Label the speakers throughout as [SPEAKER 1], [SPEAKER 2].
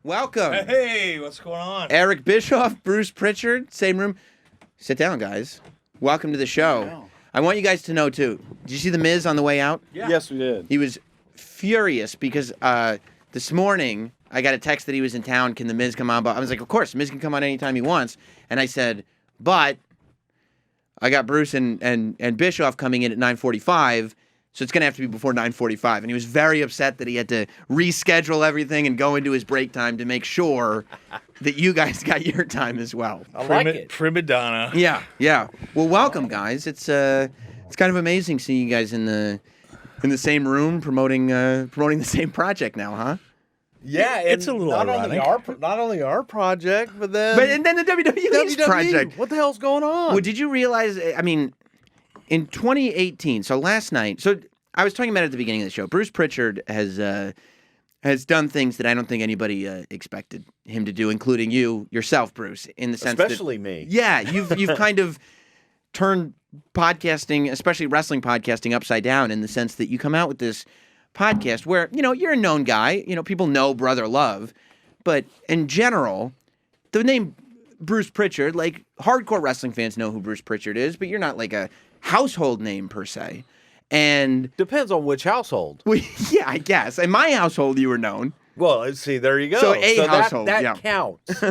[SPEAKER 1] Welcome.
[SPEAKER 2] Hey, what's going on?
[SPEAKER 1] Eric Bischoff, Bruce Prichard, same room. Sit down, guys. Welcome to the show. I want you guys to know, too. Did you see The Miz on the way out?
[SPEAKER 2] Yeah.
[SPEAKER 3] Yes, we did.
[SPEAKER 1] He was furious because this morning I got a text that he was in town. Can The Miz come on? But I was like, of course, Miz can come on anytime he wants. And I said, but I got Bruce and Bischoff coming in at 9:45. So it's going to have to be before 9:45. And he was very upset that he had to reschedule everything and go into his break time to make sure that you guys got your time as well.
[SPEAKER 3] I like it.
[SPEAKER 2] Prima donna.
[SPEAKER 1] Yeah. Well, welcome, guys. It's kind of amazing seeing you guys in the same room promoting the same project now, huh?
[SPEAKER 3] Yeah,
[SPEAKER 2] It's a little ironic.
[SPEAKER 3] Not only our project, but then
[SPEAKER 1] the WWE's
[SPEAKER 3] WWE.
[SPEAKER 1] project.
[SPEAKER 3] What the hell's going on?
[SPEAKER 1] Well, did you realize, I mean, in 2018, so last night, so I was talking about it at the beginning of the show, Bruce Prichard has done things that I don't think anybody expected him to do, including yourself, Bruce, in the sense
[SPEAKER 3] especially me.
[SPEAKER 1] Yeah, you've kind of turned podcasting, especially wrestling podcasting, upside down in the sense that you come out with this podcast where, you're a known guy, people know Brother Love, but in general, the name Bruce Prichard, like hardcore wrestling fans know who Bruce Prichard is, but you're not like a household name per se. And
[SPEAKER 3] Depends on which household.
[SPEAKER 1] yeah, I guess. In my household, you were known.
[SPEAKER 3] Well, see, there you go.
[SPEAKER 1] So household,
[SPEAKER 3] that counts.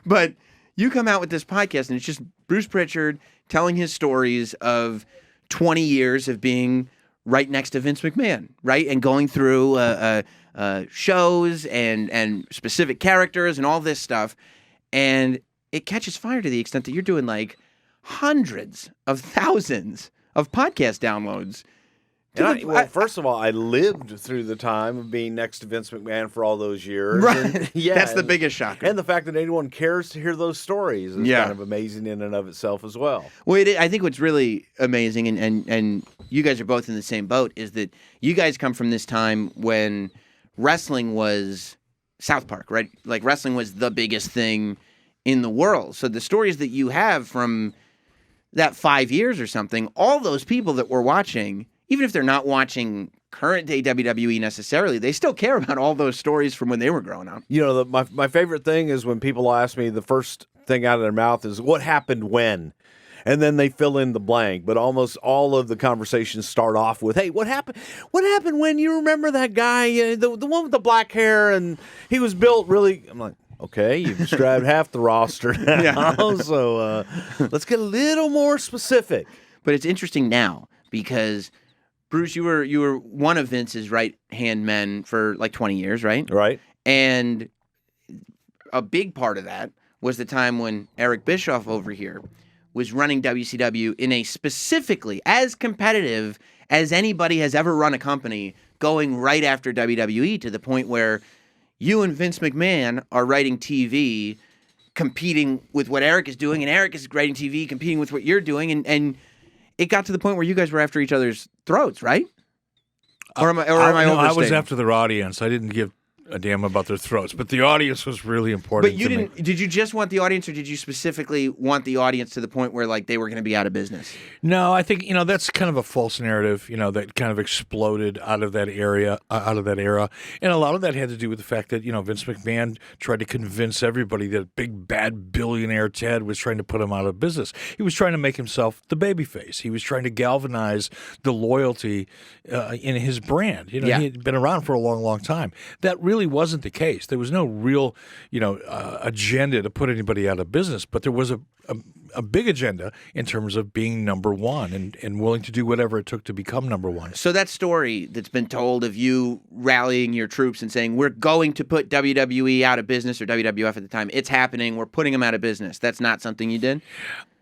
[SPEAKER 1] But you come out with this podcast, and it's just Bruce Prichard telling his stories of 20 years of being right next to Vince McMahon, right? And going through shows and specific characters and all this stuff. And it catches fire to the extent that you're doing like hundreds of thousands of podcast downloads.
[SPEAKER 3] Well, first of all, I lived through the time of being next to Vince McMahon for all those years.
[SPEAKER 1] Right.
[SPEAKER 3] And, yeah,
[SPEAKER 1] That's the biggest shocker.
[SPEAKER 3] And the fact that anyone cares to hear those stories is kind of amazing in and of itself as well.
[SPEAKER 1] Well, I think what's really amazing, and you guys are both in the same boat, is that you guys come from this time when wrestling was South Park, right? Like wrestling was the biggest thing in the world. So the stories that you have from that 5 years or something, all those people that were watching, even if they're not watching current day WWE necessarily, they still care about all those stories from when they were growing up.
[SPEAKER 3] My favorite thing is when people ask me, the first thing out of their mouth is, what happened when? And then they fill in the blank. But almost all of the conversations start off with, hey, what happened? What happened when? You remember that guy, the one with the black hair, and he was built really... I'm like, okay, you've described half the roster now, so let's get a little more specific.
[SPEAKER 1] But it's interesting now because, Bruce, you were one of Vince's right-hand men for like 20 years, right?
[SPEAKER 3] Right.
[SPEAKER 1] And a big part of that was the time when Eric Bischoff over here was running WCW in a specifically as competitive as anybody has ever run a company, going right after WWE to the point where you and Vince McMahon are writing TV, competing with what Eric is doing, and Eric is writing TV, competing with what you're doing, and it got to the point where you guys were after each other's throats, right? Or am I overstating?
[SPEAKER 2] I was after their audience. I didn't give a damn about their throats, but the audience was really important.
[SPEAKER 1] But you didn't. Did you just want the audience, or did you specifically want the audience to the point where like they were going to be out of business?
[SPEAKER 2] No, I think that's kind of a false narrative. That kind of exploded out of that era, and a lot of that had to do with the fact that Vince McMahon tried to convince everybody that big bad billionaire Ted was trying to put him out of business. He was trying to make himself the babyface. He was trying to galvanize the loyalty in his brand. He had been around for a long, long time. That really wasn't the case. There was no real, agenda to put anybody out of business, but there was a big agenda in terms of being number one and willing to do whatever it took to become number one.
[SPEAKER 1] So that story that's been told of you rallying your troops and saying, we're going to put WWE out of business, or WWF at the time, it's happening, we're putting them out of business. That's not something you did?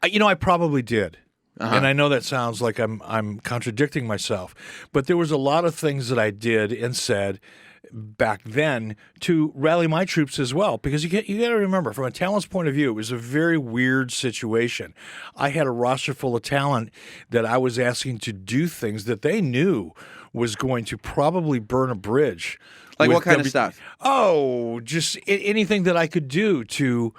[SPEAKER 2] I probably did.
[SPEAKER 1] Uh-huh.
[SPEAKER 2] And I know that sounds like I'm contradicting myself, but there was a lot of things that I did and said back then to rally my troops as well, because you got to remember, from a talent's point of view, it was a very weird situation. I had a roster full of talent that I was asking to do things that they knew was going to probably burn a bridge.
[SPEAKER 1] Like what kind of stuff?
[SPEAKER 2] Oh, just anything that I could do to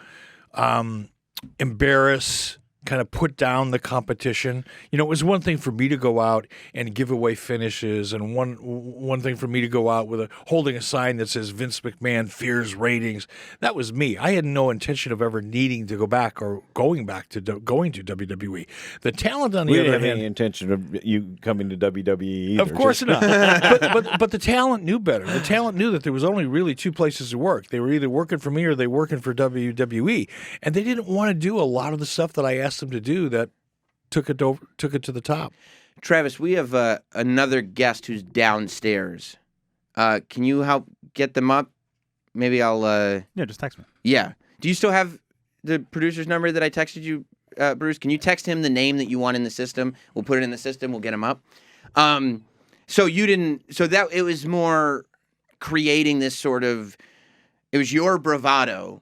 [SPEAKER 2] embarrass kind of put down the competition. You know, it was one thing for me to go out and give away finishes, and one thing for me to go out with holding a sign that says Vince McMahon fears ratings. That was me. I had no intention of ever needing to go back or going to WWE. The talent on the
[SPEAKER 3] We
[SPEAKER 2] other
[SPEAKER 3] didn't have
[SPEAKER 2] hand,
[SPEAKER 3] any intention of you coming to WWE either.
[SPEAKER 2] of course not. but the talent knew better. The talent knew that there was only really two places to work. They were either working for me or they were working for WWE, and they didn't want to do a lot of the stuff that I asked them to do that took it to the top.
[SPEAKER 1] Travis, we have another guest who's downstairs. Can you help get them up? Maybe I'll.
[SPEAKER 4] Yeah, just text me.
[SPEAKER 1] Yeah. Do you still have the producer's number that I texted you, Bruce? Can you text him the name that you want in the system? We'll put it in the system. We'll get him up. So you didn't. So that it was more creating this sort of. It was your bravado,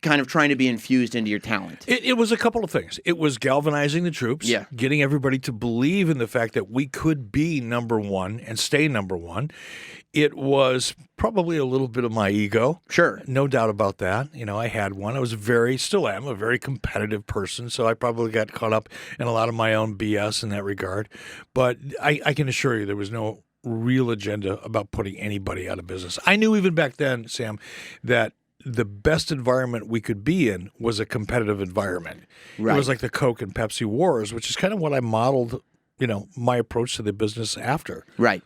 [SPEAKER 1] kind of trying to be infused into your talent.
[SPEAKER 2] It was a couple of things. It was galvanizing the troops,
[SPEAKER 1] Yeah.
[SPEAKER 2] getting everybody to believe in the fact that we could be number one and stay number one. It was probably a little bit of my ego.
[SPEAKER 1] Sure.
[SPEAKER 2] No doubt about that. You know, I had one. I was still am a very competitive person, so I probably got caught up in a lot of my own BS in that regard. But I can assure you there was no real agenda about putting anybody out of business. I knew even back then, Sam, that the best environment we could be in was a competitive environment.
[SPEAKER 1] Right.
[SPEAKER 2] It was like the Coke and Pepsi wars, which is kind of what I modeled, you know, my approach to the business after.
[SPEAKER 1] Right.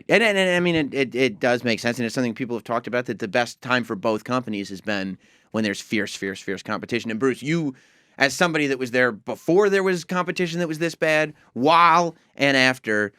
[SPEAKER 1] And I mean, it does make sense, and it's something people have talked about, that the best time for both companies has been when there's fierce competition. And Bruce, you, as somebody that was there before there was competition that was this bad, while and after,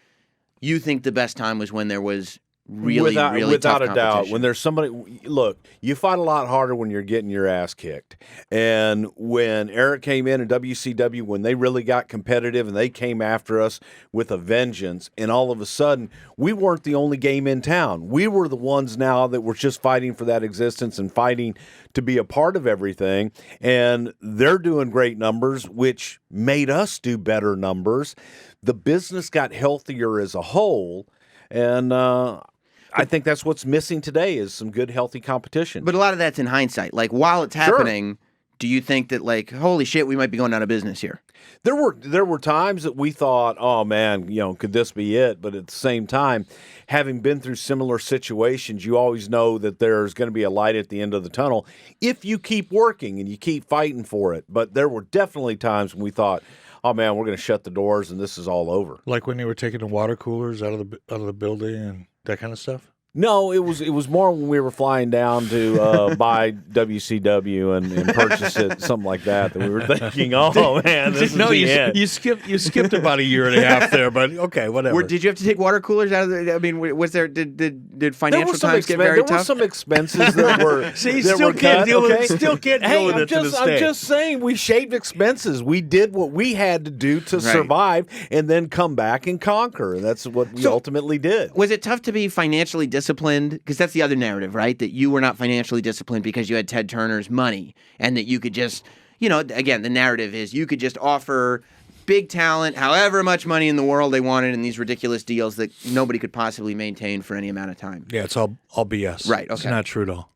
[SPEAKER 1] you think the best time was when there was really tough
[SPEAKER 3] without a doubt.
[SPEAKER 1] competition.
[SPEAKER 3] When there's somebody, look, you fight a lot harder when you're getting your ass kicked. And when Eric came in and WCW, when they really got competitive and they came after us with a vengeance, and all of a sudden we weren't the only game in town. We were the ones now that were just fighting for that existence and fighting to be a part of everything. And they're doing great numbers, which made us do better numbers. The business got healthier as a whole, and I think that's what's missing today is some good, healthy competition.
[SPEAKER 1] But a lot of that's in hindsight. Like, while it's happening, do you think that, like, holy shit, we might be going out of business here?
[SPEAKER 3] There were times that we thought, oh man, you know, could this be it? But at the same time, having been through similar situations, you always know that there's going to be a light at the end of the tunnel if you keep working and you keep fighting for it. But there were definitely times when we thought, oh man, we're going to shut the doors and this is all over.
[SPEAKER 2] Like when they were taking the water coolers out of the building and that kind of stuff?
[SPEAKER 3] No, it was more when we were flying down to buy WCW and purchase it, something like that we were thinking, oh man, this is the end.
[SPEAKER 2] You skipped about a year and a half there, but okay, whatever.
[SPEAKER 1] Did you have to take water coolers out of the? I mean, was there did financial times get very
[SPEAKER 3] There
[SPEAKER 1] tough?
[SPEAKER 3] were some expenses that were.
[SPEAKER 2] See,
[SPEAKER 3] that
[SPEAKER 2] still
[SPEAKER 3] were
[SPEAKER 2] can't
[SPEAKER 3] cut,
[SPEAKER 2] deal with
[SPEAKER 3] okay?
[SPEAKER 2] it. Still can't deal
[SPEAKER 3] Hey,
[SPEAKER 2] with it to this day.
[SPEAKER 3] I'm just saying, we shaved expenses. We did what we had to do to survive, and then come back and conquer. And that's what we ultimately did.
[SPEAKER 1] Was it tough to be financially disciplined? Because that's the other narrative, right? That you were not financially disciplined because you had Ted Turner's money, and that you could just, you know, again, the narrative is you could just offer big talent, however much money in the world they wanted, in these ridiculous deals that nobody could possibly maintain for any amount of time.
[SPEAKER 2] Yeah, it's all BS.
[SPEAKER 1] Right, okay.
[SPEAKER 2] It's not true at all.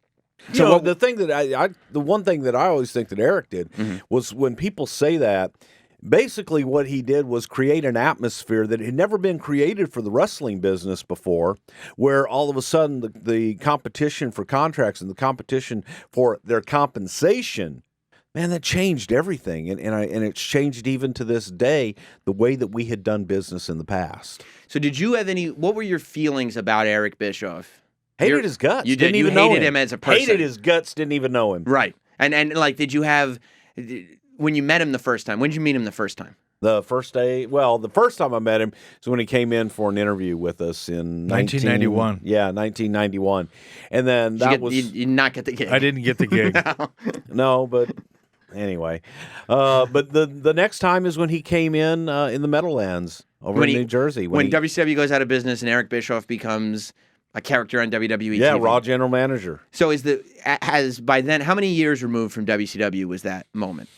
[SPEAKER 3] So the thing that the one thing that I always think that Eric did was when people say that, basically what he did was create an atmosphere that had never been created for the wrestling business before, where all of a sudden the competition for contracts and the competition for their compensation, man, that changed everything. And it's changed even to this day, the way that we had done business in the past.
[SPEAKER 1] So did you have what were your feelings about Eric Bischoff?
[SPEAKER 3] Hated his guts.
[SPEAKER 1] You
[SPEAKER 3] didn't
[SPEAKER 1] did. You
[SPEAKER 3] even know
[SPEAKER 1] hated him as a person.
[SPEAKER 3] Hated his guts. Didn't even know him.
[SPEAKER 1] Right. And like, did you have, when you met him the first time, when did you meet him the first time?
[SPEAKER 3] The first day, well, the first time I met him is when he came in for an interview with us in
[SPEAKER 2] 1991.
[SPEAKER 3] Yeah, 1991. And then
[SPEAKER 1] You did not get the gig.
[SPEAKER 2] I didn't get the gig.
[SPEAKER 3] No, but anyway. But the next time is when he came in the Meadowlands over in New Jersey.
[SPEAKER 1] When WCW goes out of business and Eric Bischoff becomes a character on WWE
[SPEAKER 3] yeah,
[SPEAKER 1] TV.
[SPEAKER 3] Raw general manager.
[SPEAKER 1] So has by then, how many years removed from WCW was that moment?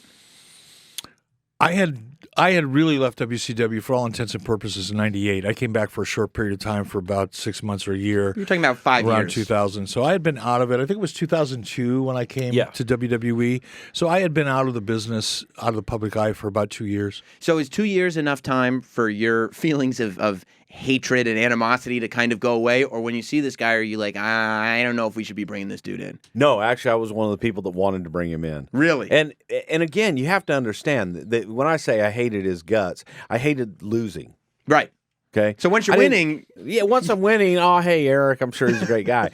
[SPEAKER 2] I had really left WCW for all intents and purposes in '98. I came back for a short period of time for about 6 months or a year.
[SPEAKER 1] You're talking about 5
[SPEAKER 2] around
[SPEAKER 1] years.
[SPEAKER 2] 2000. So I had been out of it. I think it was 2002 when I came
[SPEAKER 3] Yeah.
[SPEAKER 2] to WWE. So I had been out of the business, out of the public eye for about 2 years.
[SPEAKER 1] So is 2 years enough time for your feelings of hatred and animosity to kind of go away? Or when you see this guy, are you like, I don't know if we should be bringing this dude in?
[SPEAKER 3] No, actually, I was one of the people that wanted to bring him in.
[SPEAKER 1] Really?
[SPEAKER 3] And again, you have to understand that when I say I hated his guts, I hated losing.
[SPEAKER 1] Right.
[SPEAKER 3] Okay.
[SPEAKER 1] So once you're winning,
[SPEAKER 3] once I'm winning, oh, hey, Eric, I'm sure he's a great guy.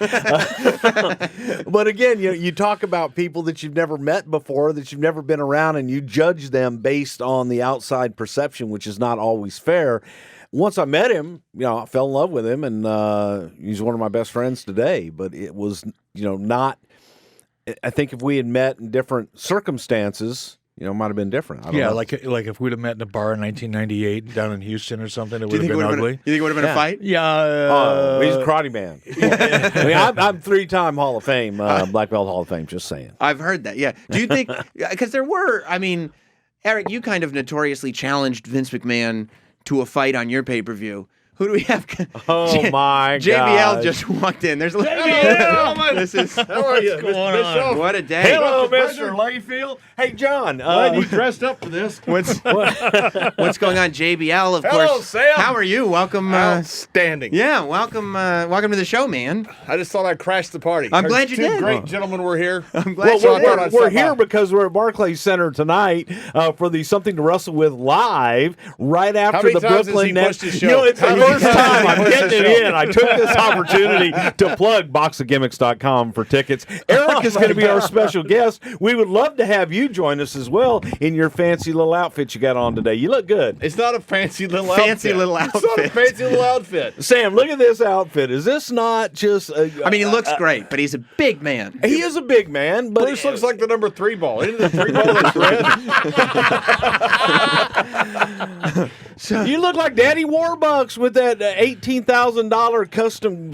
[SPEAKER 3] But again, you talk about people that you've never met before, that you've never been around, and you judge them based on the outside perception, which is not always fair. Once I met him, I fell in love with him, and he's one of my best friends today. But it was, not. I think if we had met in different circumstances, it might have been different. I don't know.
[SPEAKER 2] like if we'd have met in a bar in 1998 down in Houston or something, it
[SPEAKER 1] do you
[SPEAKER 2] would have
[SPEAKER 1] think
[SPEAKER 2] been ugly.
[SPEAKER 1] You think it would have been a fight?
[SPEAKER 2] Yeah.
[SPEAKER 3] He's a karate man. I mean, I'm 3-time Hall of Fame, Black Belt Hall of Fame. Just saying.
[SPEAKER 1] I've heard that. Yeah. Do you think? Because there were. I mean, Eric, you kind of notoriously challenged Vince McMahon to a fight on your pay-per-view. Who do we have?
[SPEAKER 3] Oh, my God.
[SPEAKER 1] JBL just walked in. There's this is
[SPEAKER 4] How are you, Mr. Bischoff?
[SPEAKER 1] what a day.
[SPEAKER 3] Hello, Mr. Layfield. Hey, John.
[SPEAKER 4] Glad you dressed up for this.
[SPEAKER 1] What's going on, JBL? Of
[SPEAKER 4] Hello,
[SPEAKER 1] course.
[SPEAKER 4] Sam.
[SPEAKER 1] How are you? Welcome.
[SPEAKER 4] Outstanding.
[SPEAKER 1] Yeah, welcome. Welcome to the show, man.
[SPEAKER 4] I just thought I'd crash the party.
[SPEAKER 1] I'm glad you
[SPEAKER 4] Two
[SPEAKER 1] did.
[SPEAKER 4] great gentlemen were here.
[SPEAKER 1] I'm glad
[SPEAKER 4] So I
[SPEAKER 1] you
[SPEAKER 4] thought
[SPEAKER 1] did.
[SPEAKER 4] I'd
[SPEAKER 3] We're
[SPEAKER 4] stop
[SPEAKER 3] here
[SPEAKER 4] by.
[SPEAKER 3] because we're at Barclays Center tonight for the Something to Wrestle With live right after
[SPEAKER 4] How many
[SPEAKER 3] the
[SPEAKER 4] times has
[SPEAKER 3] Brooklyn
[SPEAKER 4] he
[SPEAKER 3] Nets.
[SPEAKER 4] pushed his show?
[SPEAKER 3] It's the
[SPEAKER 4] How many
[SPEAKER 3] first
[SPEAKER 4] times
[SPEAKER 3] time
[SPEAKER 4] has he
[SPEAKER 3] I'm
[SPEAKER 4] pushed
[SPEAKER 3] getting
[SPEAKER 4] his
[SPEAKER 3] it
[SPEAKER 4] show?
[SPEAKER 3] in. I took this opportunity to plug boxofgimmicks.com for tickets. Eric is going to be our special guest. We would love to have you join us as well in your fancy little outfit you got on today. You look good.
[SPEAKER 4] It's not a fancy little
[SPEAKER 1] Fancy
[SPEAKER 4] outfit.
[SPEAKER 1] little
[SPEAKER 4] It's not a
[SPEAKER 1] outfit.
[SPEAKER 4] fancy little outfit.
[SPEAKER 3] Sam, look at this outfit. Is this not just
[SPEAKER 1] I mean, he looks great, but he's a big man.
[SPEAKER 3] he is a big man, but
[SPEAKER 4] Bruce looks like the number 3 ball. Isn't it the 3 ball that's red?
[SPEAKER 3] you look like Daddy Warbucks with that $18,000 custom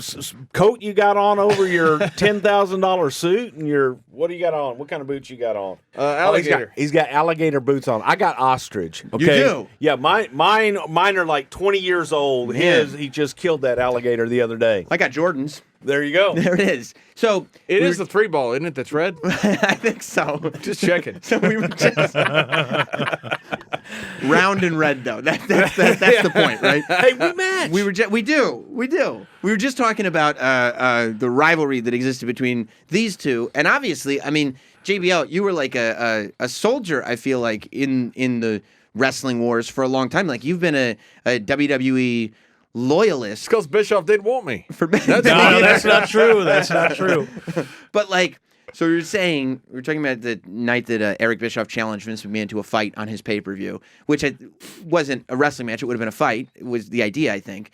[SPEAKER 3] coat you got on over your $10,000 suit and your what do you got on? What kind of boots you got on?
[SPEAKER 4] Alligator.
[SPEAKER 3] He's got alligator boots on. I got ostrich. Okay?
[SPEAKER 1] do?
[SPEAKER 3] Yeah, mine are like 20 years old.
[SPEAKER 1] Man.
[SPEAKER 3] He just killed that alligator the other day.
[SPEAKER 1] I got Jordans.
[SPEAKER 3] There you go.
[SPEAKER 1] There it is. So
[SPEAKER 4] It is the 3 ball, isn't it? That's red.
[SPEAKER 1] I think so.
[SPEAKER 4] Just checking.
[SPEAKER 1] So we were just round and red, though. That's the point, right?
[SPEAKER 3] Hey, we match.
[SPEAKER 1] We do. We were just talking about the rivalry that existed between these two, and obviously, I mean, JBL, you were like a soldier. I feel like in the wrestling wars for a long time. Like you've been a WWE loyalist
[SPEAKER 4] Because Bischoff didn't want me.
[SPEAKER 1] for
[SPEAKER 2] No, that's not true. That's not true.
[SPEAKER 1] But like, so we were talking about the night that Eric Bischoff challenged Vince McMahon to a fight on his pay-per-view, which wasn't a wrestling match. It would have been a fight. It was the idea, I think.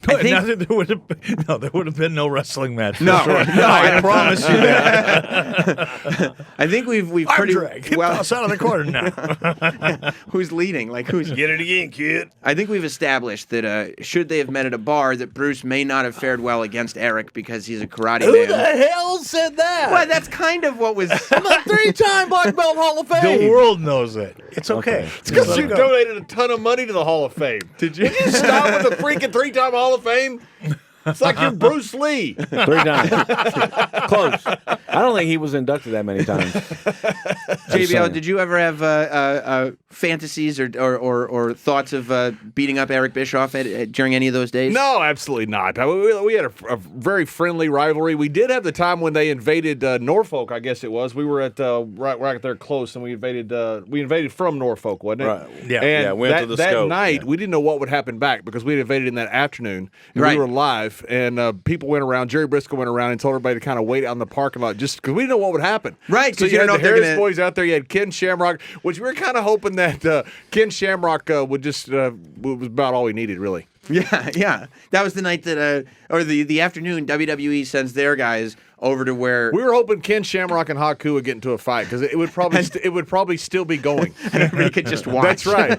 [SPEAKER 1] I think
[SPEAKER 2] There would have been no wrestling match.
[SPEAKER 1] No,
[SPEAKER 2] Sure.
[SPEAKER 1] no,
[SPEAKER 2] I promise you that.
[SPEAKER 1] I think we've pretty well.
[SPEAKER 2] Toss out of the corner now.
[SPEAKER 1] Who's leading? Like who's?
[SPEAKER 3] Get it again, kid.
[SPEAKER 1] I think we've established that should they have met at a bar, that Bruce may not have fared well against Eric because he's a karate
[SPEAKER 3] Who
[SPEAKER 1] man.
[SPEAKER 3] the hell said that?
[SPEAKER 1] Well, that's kind of what was.
[SPEAKER 3] I'm a 3-time Black Belt Hall of Fame.
[SPEAKER 2] The world knows it. It's okay.
[SPEAKER 4] It's because you donated a ton of money to the Hall of Fame.
[SPEAKER 1] Did you?
[SPEAKER 4] Stop with the freaking 3-time Hall of Fame. It's like you're Bruce Lee.
[SPEAKER 3] 3 times. Close. I don't think he was inducted that many times.
[SPEAKER 1] JBL, did you ever have fantasies or thoughts of beating up Eric Bischoff during any of those days?
[SPEAKER 4] No, absolutely not. We had a very friendly rivalry. We did have the time when they invaded Norfolk, I guess it was. We were at right there close, and we invaded from Norfolk, wasn't it?
[SPEAKER 3] Right.
[SPEAKER 2] Yeah.
[SPEAKER 4] And
[SPEAKER 3] Yeah, went to the
[SPEAKER 4] that
[SPEAKER 3] scope.
[SPEAKER 4] night,
[SPEAKER 3] Yeah.
[SPEAKER 4] we didn't know what would happen back because we had invaded in that afternoon. And
[SPEAKER 1] Right.
[SPEAKER 4] we were live, and people went around. Jerry Briscoe went around and told everybody to kind of wait out in the parking lot just because we didn't know what would happen.
[SPEAKER 1] Right,
[SPEAKER 4] So
[SPEAKER 1] 'cause
[SPEAKER 4] you
[SPEAKER 1] you
[SPEAKER 4] had
[SPEAKER 1] don't know
[SPEAKER 4] the
[SPEAKER 1] if they're
[SPEAKER 4] Harris
[SPEAKER 1] gonna-
[SPEAKER 4] boys out there. You had Ken Shamrock, which we were kind of hoping that Ken Shamrock would just was about all we needed, really.
[SPEAKER 1] Yeah. That was the night that, or the afternoon, WWE sends their guys over to where
[SPEAKER 4] We were hoping Ken Shamrock and Haku would get into a fight because it would probably still be going.
[SPEAKER 1] and everybody could just watch.
[SPEAKER 4] That's right.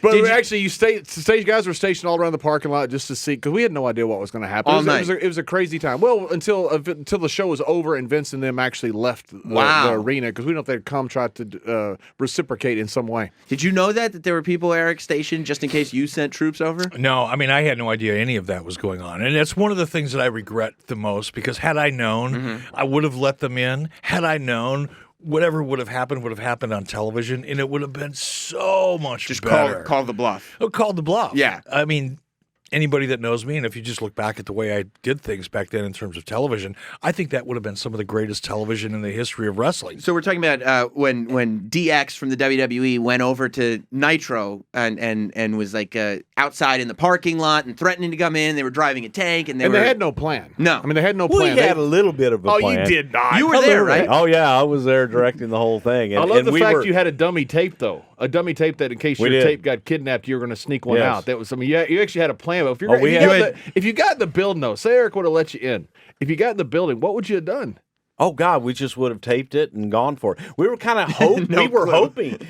[SPEAKER 4] But actually, stage guys were stationed all around the parking lot just to see because we had no idea what was going to happen.
[SPEAKER 1] All night.
[SPEAKER 4] It was a crazy time. Well, until the show was over and Vince and them actually left the arena because we don't know if they'd come try to reciprocate in some way.
[SPEAKER 1] Did you know that there were people, Eric, stationed just in case you sent troops over?
[SPEAKER 2] No, I mean, I had no idea any of that was going on. And that's one of the things that I regret the most because had I known, I would have let them in. Had I known, whatever would have happened on television, and it would have been so much better.
[SPEAKER 1] Call the bluff.
[SPEAKER 2] Oh, called the bluff.
[SPEAKER 1] Yeah.
[SPEAKER 2] I mean, anybody that knows me, and if you just look back at the way I did things back then in terms of television, I think that would have been some of the greatest television in the history of wrestling.
[SPEAKER 1] So we're talking about when DX from the WWE went over to Nitro and was like outside in the parking lot and threatening to come in. They were driving a tank and they
[SPEAKER 4] had no plan.
[SPEAKER 1] No.
[SPEAKER 4] I mean, they had no plan.
[SPEAKER 3] We had a little bit of a plan.
[SPEAKER 4] You did not.
[SPEAKER 1] You were there, right?
[SPEAKER 3] Oh, yeah, I was there directing the whole thing. And,
[SPEAKER 4] I love the
[SPEAKER 3] we
[SPEAKER 4] fact
[SPEAKER 3] were,
[SPEAKER 4] you had a dummy tape, though. A dummy tape that in case your tape got kidnapped, you were going to sneak one out. That was you actually had a plan. But if you got in the building, though, say Eric would have let you in. If you got in the building, what would you have done?
[SPEAKER 3] Oh God, we just would have taped it and gone for it. We were kind of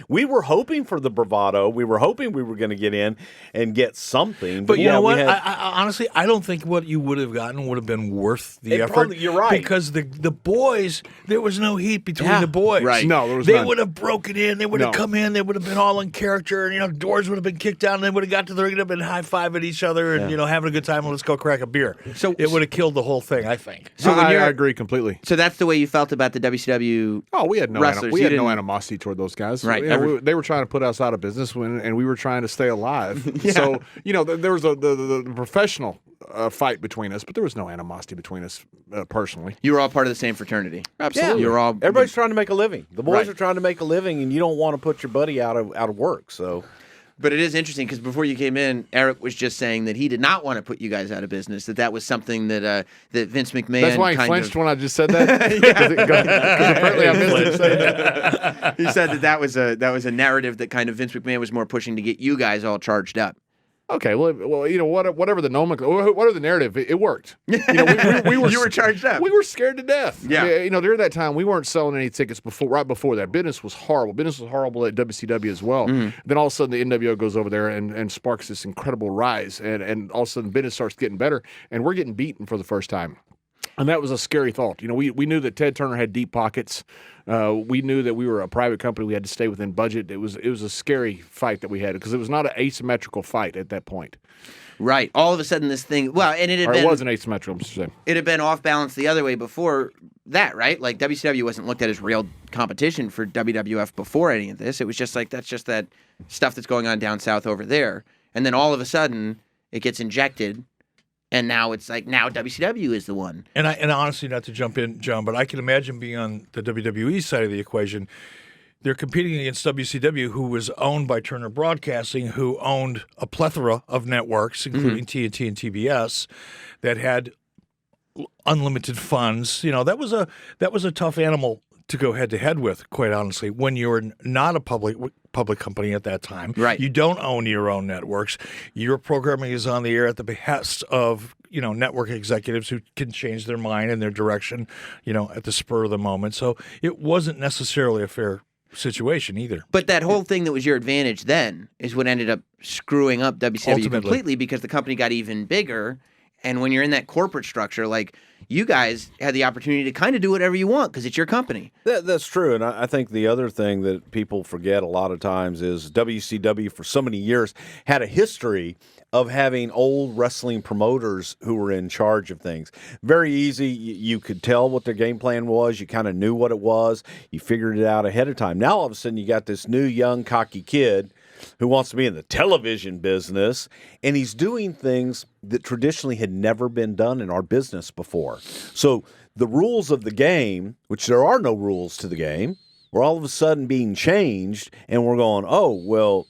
[SPEAKER 3] we were hoping for the bravado. We were hoping we were going to get in and get something.
[SPEAKER 2] But you know what? I honestly, I don't think what you would have gotten would have been worth the effort.
[SPEAKER 3] You're right.
[SPEAKER 2] Because the boys, there was no heat between the boys.
[SPEAKER 1] Right.
[SPEAKER 4] No, there was
[SPEAKER 2] They
[SPEAKER 4] none.
[SPEAKER 2] would have broken in. They would have come in. They would have been all in character. And, doors would have been kicked down. And they would have got to the ring and have been high-fiving each other and, having a good time. And let's go crack a beer.
[SPEAKER 1] So
[SPEAKER 2] it would have killed the whole thing, I think.
[SPEAKER 1] So
[SPEAKER 4] I agree completely.
[SPEAKER 1] So that's the way you felt about the WCW.
[SPEAKER 4] Oh, we had no
[SPEAKER 1] wrestlers.
[SPEAKER 4] we
[SPEAKER 1] You
[SPEAKER 4] had no
[SPEAKER 1] didn't-
[SPEAKER 4] animosity toward those guys.
[SPEAKER 1] Right.
[SPEAKER 4] They were trying to put us out of business and we were trying to stay alive. So there was the professional fight between us, but there was no animosity between us personally.
[SPEAKER 1] You were all part of the same fraternity.
[SPEAKER 4] Absolutely.
[SPEAKER 1] You were all.
[SPEAKER 3] Everybody's trying to make a living. The boys
[SPEAKER 1] Right.
[SPEAKER 3] are trying to make a living, and you don't want to put your buddy out of work. So.
[SPEAKER 1] But it is interesting because before you came in, Eric was just saying that he did not want to put you guys out of business. That was something that that Vince McMahon.
[SPEAKER 4] That's why he flinched when I just said that. Because apparently I missed it.
[SPEAKER 1] He said that was a narrative that kind of Vince McMahon was more pushing to get you guys all charged up.
[SPEAKER 4] Okay, well, whatever the whatever the narrative, it worked. We were
[SPEAKER 1] You were charged up.
[SPEAKER 4] We were scared to death.
[SPEAKER 1] Yeah.
[SPEAKER 4] During that time, we weren't selling any tickets right before that. Business was horrible. Business was horrible at WCW as well. Then all of a sudden, the NWO goes over there and sparks this incredible rise, and all of a sudden, business starts getting better, and we're getting beaten for the first time. And that was a scary thought. We knew that Ted Turner had deep pockets. We knew that we were a private company. We had to stay within budget. It was a scary fight that we had because it was not an asymmetrical fight at that point.
[SPEAKER 1] Right. All of a sudden, this thing. Well, and it
[SPEAKER 4] wasn't asymmetrical.
[SPEAKER 1] It had been off balance the other way before that, right? Like WCW wasn't looked at as real competition for WWF before any of this. It was just like that's just that stuff that's going on down south over there, and then all of a sudden it gets injected. And now it's like WCW is the one.
[SPEAKER 2] And honestly, not to jump in, John, but I can imagine being on the WWE side of the equation. They're competing against WCW, who was owned by Turner Broadcasting, who owned a plethora of networks, including TNT and TBS, that had unlimited funds. That was a tough animal to go head to head with, quite honestly, when you're not a public company at that time.
[SPEAKER 1] Right.
[SPEAKER 2] You don't own your own networks. Your programming is on the air at the behest of, network executives who can change their mind and their direction, at the spur of the moment. So it wasn't necessarily a fair situation either.
[SPEAKER 1] But that whole thing that was your advantage then is what ended up screwing up WCW
[SPEAKER 2] Ultimately.
[SPEAKER 1] completely because the company got even bigger. And when you're in that corporate structure, like you guys had the opportunity to kind of do whatever you want because it's your company.
[SPEAKER 3] That's true. And I think the other thing that people forget a lot of times is WCW for so many years had a history of having old wrestling promoters who were in charge of things. Very easy. You could tell what their game plan was. You kind of knew what it was. You figured it out ahead of time. Now all of a sudden you got this new young cocky kid who wants to be in the television business, and he's doing things that traditionally had never been done in our business before. So the rules of the game, which there are no rules to the game, were all of a sudden being changed, and we're going, oh, well,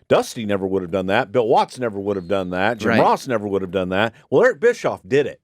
[SPEAKER 3] Dusty never would have done that. Bill Watts never would have done that. Jim
[SPEAKER 1] Right.
[SPEAKER 3] Ross never would have done that. Well, Eric Bischoff did it.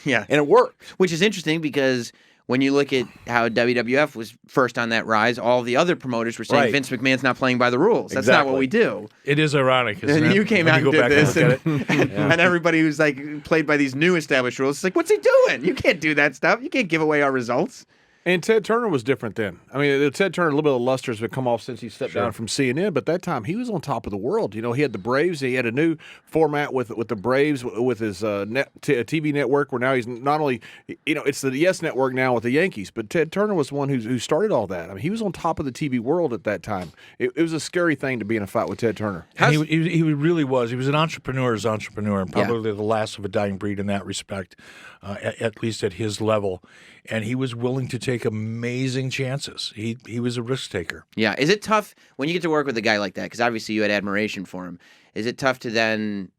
[SPEAKER 1] Yeah.
[SPEAKER 3] And it worked.
[SPEAKER 1] Which is interesting because when you look at how WWF was first on that rise, all the other promoters were saying
[SPEAKER 3] Right.
[SPEAKER 1] Vince McMahon's not playing by the rules. That's not what we do.
[SPEAKER 2] It is ironic, isn't
[SPEAKER 1] And
[SPEAKER 2] it?
[SPEAKER 1] you came
[SPEAKER 2] When
[SPEAKER 1] out
[SPEAKER 2] you
[SPEAKER 1] and
[SPEAKER 2] go
[SPEAKER 1] did
[SPEAKER 2] back
[SPEAKER 1] this,
[SPEAKER 2] and look at it.
[SPEAKER 1] and everybody who's like played by these new established rules, it's like, what's he doing? You can't do that stuff. You can't give away our results.
[SPEAKER 4] And Ted Turner was different then. I mean, Ted Turner, a little bit of luster's been come off since he stepped down from CNN, but that time he was on top of the world. You know, he had the Braves. He had a new format with the Braves, with his TV network, where now he's not only, you know, it's the Yes Network now with the Yankees, but Ted Turner was the one who started all that. I mean, he was on top of the TV world at that time. It was a scary thing to be in a fight with Ted Turner.
[SPEAKER 2] And he really was. He was an entrepreneur's entrepreneur, and probably the last of a dying breed in that respect, at least at his level. And he was willing to take amazing chances. He was a risk taker.
[SPEAKER 1] Yeah. Is it tough when you get to work with a guy like that? Because obviously you had admiration for him. Is it tough to then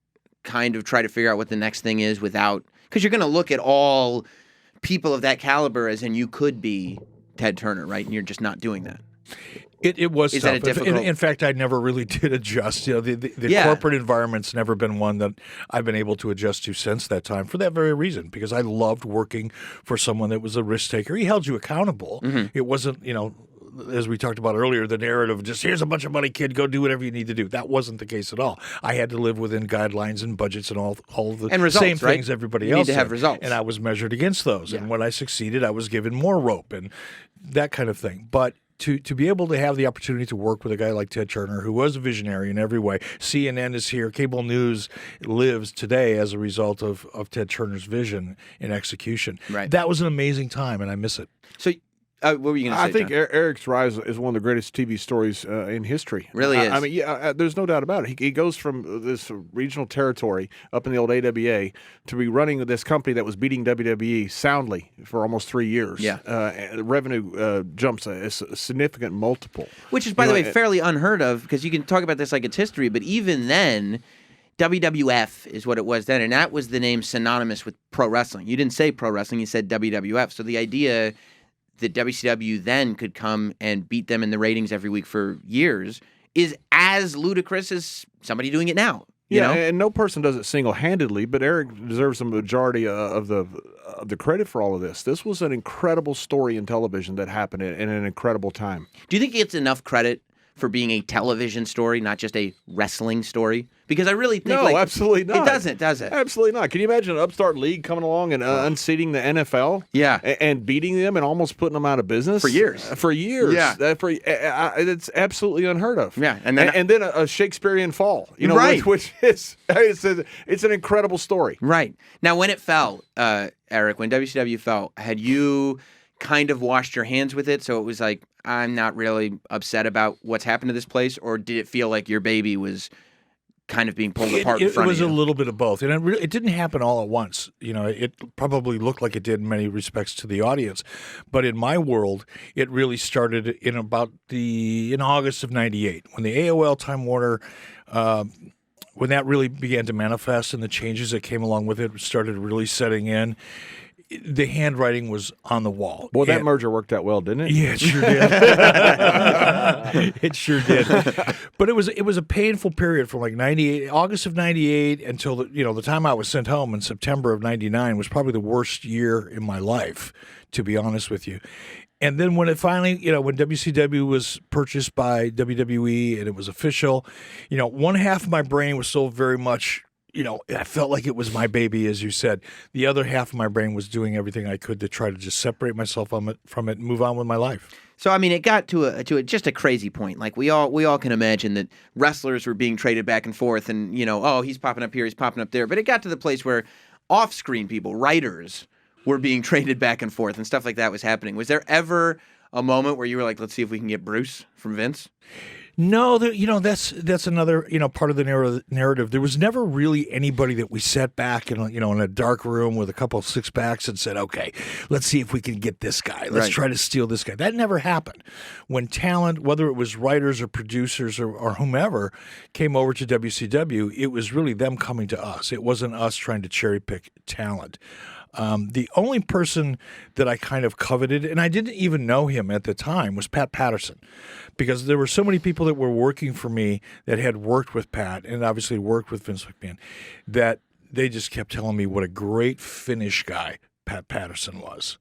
[SPEAKER 1] kind of try to figure out what the next thing is without, because you're going to look at all people of that caliber as in you could be Ted Turner, right? And you're just not doing that.
[SPEAKER 2] It was
[SPEAKER 1] Is
[SPEAKER 2] tough.
[SPEAKER 1] that a difficult?
[SPEAKER 2] In fact, I never really did adjust. You know, the
[SPEAKER 1] Yeah.
[SPEAKER 2] corporate environment's never been one that I've been able to adjust to since that time for that very reason, because I loved working for someone that was a risk taker. He held you accountable.
[SPEAKER 1] Mm-hmm.
[SPEAKER 2] It wasn't, you know, as we talked about earlier, the narrative of just here's a bunch of money, kid, go do whatever you need to do. That wasn't the case at all. I had to live within guidelines and budgets and all the
[SPEAKER 1] And results,
[SPEAKER 2] same
[SPEAKER 1] right?
[SPEAKER 2] things everybody
[SPEAKER 1] You
[SPEAKER 2] else
[SPEAKER 1] need to have
[SPEAKER 2] did.
[SPEAKER 1] results.
[SPEAKER 2] And I was measured against those. And when I succeeded, I was given more rope and that kind of thing. But to be able to have the opportunity to work with a guy like Ted Turner, who was a visionary in every way. CNN is here. Cable news lives today as a result of Ted Turner's vision and execution.
[SPEAKER 1] Right.
[SPEAKER 2] That was an amazing time, and I miss it.
[SPEAKER 1] So what were you going to say,
[SPEAKER 4] I think
[SPEAKER 1] John?
[SPEAKER 4] Eric's rise is one of the greatest TV stories in history.
[SPEAKER 1] Really is.
[SPEAKER 4] I mean, there's no doubt about it. He goes from this regional territory up in the old AWA to be running this company that was beating WWE soundly for almost 3 years.
[SPEAKER 1] Yeah.
[SPEAKER 4] Revenue jumps a significant multiple.
[SPEAKER 1] Which is, by the way, fairly unheard of, because you can talk about this like it's history, but even then, WWF is what it was then, and that was the name synonymous with pro wrestling. You didn't say pro wrestling, you said WWF. So the idea that WCW then could come and beat them in the ratings every week for years is as ludicrous as somebody doing it now. You know?
[SPEAKER 4] And no person does it single-handedly, but Eric deserves the majority of the credit for all of this. This was an incredible story in television that happened in an incredible time.
[SPEAKER 1] Do you think it gets enough credit for being a television story, not just a wrestling story? Because I really think
[SPEAKER 4] No, absolutely not.
[SPEAKER 1] It doesn't, does it?
[SPEAKER 4] Absolutely not. Can you imagine an upstart league coming along and unseating the NFL?
[SPEAKER 1] Yeah.
[SPEAKER 4] And beating them and almost putting them out of business?
[SPEAKER 1] For years.
[SPEAKER 4] For years.
[SPEAKER 1] Yeah.
[SPEAKER 4] It's absolutely unheard of.
[SPEAKER 1] Yeah,
[SPEAKER 4] And then a Shakespearean fall, you know,
[SPEAKER 1] Right.
[SPEAKER 4] which is it's an incredible story.
[SPEAKER 1] Right. Now, when it fell, Eric, when WCW fell, had you kind of washed your hands with it? So it was like, I'm not really upset about what's happened to this place? Or did it feel like your baby was kind of being pulled apart in front
[SPEAKER 2] It was
[SPEAKER 1] of
[SPEAKER 2] a
[SPEAKER 1] you?
[SPEAKER 2] little bit of both, and it didn't happen all at once. You know, it probably looked like it did in many respects to the audience, but in my world, it really started in August of '98 when the AOL Time Warner. When that really began to manifest and the changes that came along with it started really setting in, the handwriting was on the wall.
[SPEAKER 4] Well, that merger worked out well, didn't it?
[SPEAKER 2] Yeah, it sure did. It sure did. But it was a painful period from like August of '98 until the time I was sent home in September of '99 was probably the worst year in my life, to be honest with you. And then when it finally, when WCW was purchased by WWE and it was official, one half of my brain was still very much, I felt like it was my baby, as you said. The other half of my brain was doing everything I could to try to just separate myself from it and move on with my life.
[SPEAKER 1] So I mean, it got to just a crazy point. Like we all can imagine that wrestlers were being traded back and forth, and he's popping up here, he's popping up there. But it got to the place where off-screen people, writers, were being traded back and forth, and stuff like that was happening. Was there ever a moment where you were like, "Let's see if we can get Bruce from Vince"?
[SPEAKER 2] No, that's another part of the narrative. There was never really anybody that we sat back in a dark room with a couple of six packs and said, "Okay, let's see if we can get this guy. Let's try to steal this guy." That never happened. When talent, whether it was writers or producers or whomever, came over to WCW, it was really them coming to us. It wasn't us trying to cherry pick talent. The only person that I kind of coveted, and I didn't even know him at the time, was Pat Patterson, because there were so many people that were working for me that had worked with Pat and obviously worked with Vince McMahon, that they just kept telling me what a great finish guy Pat Patterson was.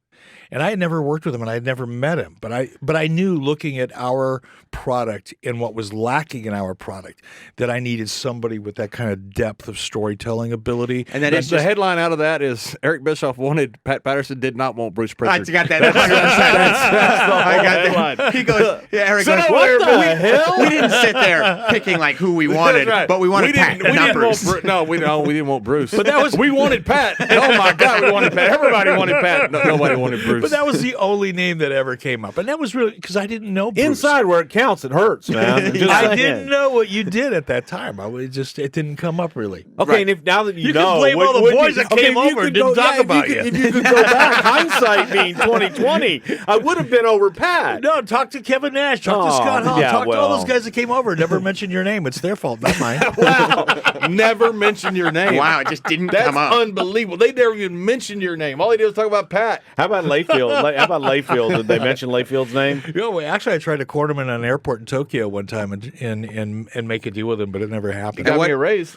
[SPEAKER 2] And I had never worked with him, and I had never met him. But I knew, looking at our product and what was lacking in our product, that I needed somebody with that kind of depth of storytelling ability.
[SPEAKER 1] And that is
[SPEAKER 4] The
[SPEAKER 1] just,
[SPEAKER 4] headline out of that is Eric Bischoff wanted Pat Patterson, did not want Bruce
[SPEAKER 1] I
[SPEAKER 4] Prichard.
[SPEAKER 1] got that. I got that. He goes, yeah, Eric goes,
[SPEAKER 3] what the hell?
[SPEAKER 1] We didn't sit there picking like who we wanted,
[SPEAKER 4] Right.
[SPEAKER 1] but we wanted Pat, not Bruce.
[SPEAKER 4] We didn't want Bruce. But that was we wanted Pat. Oh my God, we wanted Pat. Everybody wanted Pat. Nobody wanted Bruce.
[SPEAKER 2] But that was the only name that ever came up. And that was really because I didn't know Bruce.
[SPEAKER 3] Inside where it counts, it hurts, man. Just
[SPEAKER 2] I
[SPEAKER 3] saying.
[SPEAKER 2] didn't know what you did at that time. It didn't come up really.
[SPEAKER 3] Okay, and if now that you,
[SPEAKER 2] You
[SPEAKER 3] know,
[SPEAKER 2] can blame all the
[SPEAKER 3] wouldn't
[SPEAKER 2] boys
[SPEAKER 3] you-
[SPEAKER 2] that came
[SPEAKER 3] if you
[SPEAKER 2] over
[SPEAKER 3] could
[SPEAKER 2] and didn't talk about you.
[SPEAKER 3] If you could go back, hindsight being 2020, I would have been over Pat.
[SPEAKER 2] No, talk to Kevin Nash, talk to
[SPEAKER 3] Oh,
[SPEAKER 2] Scott Hall,
[SPEAKER 3] yeah,
[SPEAKER 2] talk to all
[SPEAKER 3] well.
[SPEAKER 2] those guys that came over. Never mentioned your name. It's their fault, not mine.
[SPEAKER 4] wow, never mention your name.
[SPEAKER 1] Wow, it just didn't
[SPEAKER 4] That's
[SPEAKER 1] come up.
[SPEAKER 4] unbelievable. They never even mentioned your name. All they did was talk about Pat.
[SPEAKER 3] How about Layfield? How about Layfield? Did they mention Layfield's name?
[SPEAKER 2] You know, actually, I tried to court him in an airport in Tokyo one time and make a deal with him, but it never happened.
[SPEAKER 4] Got me a raise.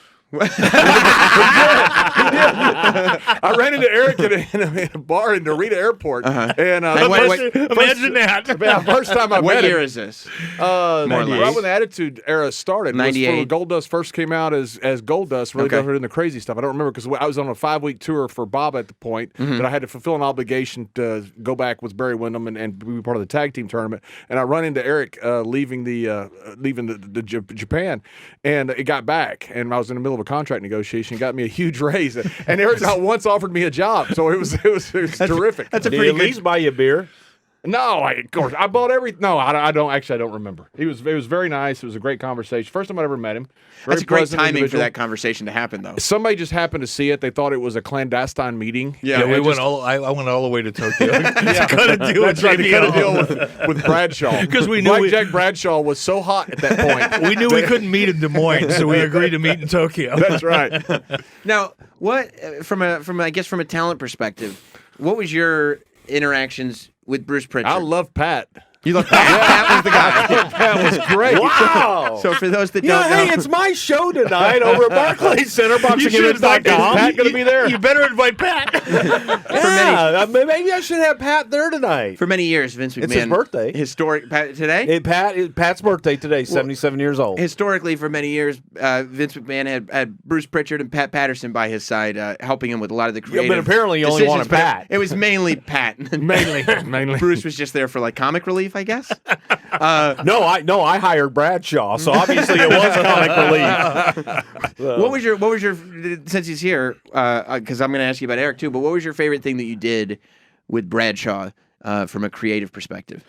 [SPEAKER 4] I ran into Eric in a bar in Narita Airport, and
[SPEAKER 2] Imagine that.
[SPEAKER 4] first time I
[SPEAKER 1] What
[SPEAKER 4] met
[SPEAKER 1] year
[SPEAKER 4] him,
[SPEAKER 1] is this?
[SPEAKER 4] right
[SPEAKER 1] or less.
[SPEAKER 4] when the Attitude Era started, was
[SPEAKER 1] 98.
[SPEAKER 4] when Goldust first came out as Goldust, really
[SPEAKER 1] Okay.
[SPEAKER 4] doing the crazy stuff. I don't remember because I was on a 5-week tour for Bob at the point
[SPEAKER 1] Mm-hmm.
[SPEAKER 4] that I had to fulfill an obligation to go back with Barry Windham and be part of the tag team tournament. And I run into Eric leaving Japan, and it got back, and I was in the middle of a contract negotiation. Got me a huge raise, and Eric not once offered me a job, so it was terrific.
[SPEAKER 1] That's a
[SPEAKER 3] Did he
[SPEAKER 1] pretty
[SPEAKER 3] at
[SPEAKER 1] good.
[SPEAKER 3] least buy you a beer?
[SPEAKER 4] No, of course I bought everything. No, I don't. Actually, I don't remember. It was very nice. It was a great conversation. First time I ever met him. Very
[SPEAKER 1] That's a great
[SPEAKER 4] pleasant
[SPEAKER 1] timing for
[SPEAKER 4] individual.
[SPEAKER 1] that conversation to happen, though.
[SPEAKER 4] Somebody just happened to see it. They thought it was a clandestine meeting.
[SPEAKER 2] Yeah, we
[SPEAKER 4] and
[SPEAKER 2] went
[SPEAKER 4] just-
[SPEAKER 2] all. I went all the way to Tokyo. to cut a deal with
[SPEAKER 4] That's right. To cut a
[SPEAKER 2] JBL.
[SPEAKER 4] deal with Bradshaw
[SPEAKER 2] 'Cause we knew
[SPEAKER 4] Jack Bradshaw was so hot at that point.
[SPEAKER 2] We knew we couldn't meet in Des Moines, so we agreed to meet in Tokyo.
[SPEAKER 4] That's right.
[SPEAKER 1] Now, what from a talent perspective, what was your interactions with Bruce Prichard?
[SPEAKER 4] I love Pat.
[SPEAKER 1] You look that was the guy.
[SPEAKER 4] That was great.
[SPEAKER 3] Wow.
[SPEAKER 1] So for those that
[SPEAKER 3] Yeah,
[SPEAKER 1] don't
[SPEAKER 3] hey,
[SPEAKER 1] know,
[SPEAKER 3] it's my show tonight over at Barclays Center.
[SPEAKER 4] Is Pat going to be there?
[SPEAKER 2] You better invite Pat.
[SPEAKER 3] Yeah, maybe I should have Pat there tonight.
[SPEAKER 1] for many years, Vince McMahon.
[SPEAKER 3] It's his birthday.
[SPEAKER 1] Historic today.
[SPEAKER 3] Pat's birthday today, 77 years old.
[SPEAKER 1] Historically, for many years, Vince McMahon had Bruce Prichard and Pat Patterson by his side, helping him with a lot of the creative.
[SPEAKER 3] but apparently you only
[SPEAKER 1] decisions,
[SPEAKER 3] wanted
[SPEAKER 1] but
[SPEAKER 3] Pat.
[SPEAKER 1] It was mainly Pat.
[SPEAKER 4] Mainly.
[SPEAKER 1] Bruce was just there for like comic relief, I guess.
[SPEAKER 3] No, I hired Bradshaw, so obviously it was comic relief.
[SPEAKER 1] What was your since he's here? Because I'm going to ask you about Eric too. But what was your favorite thing that you did with Bradshaw from a creative perspective?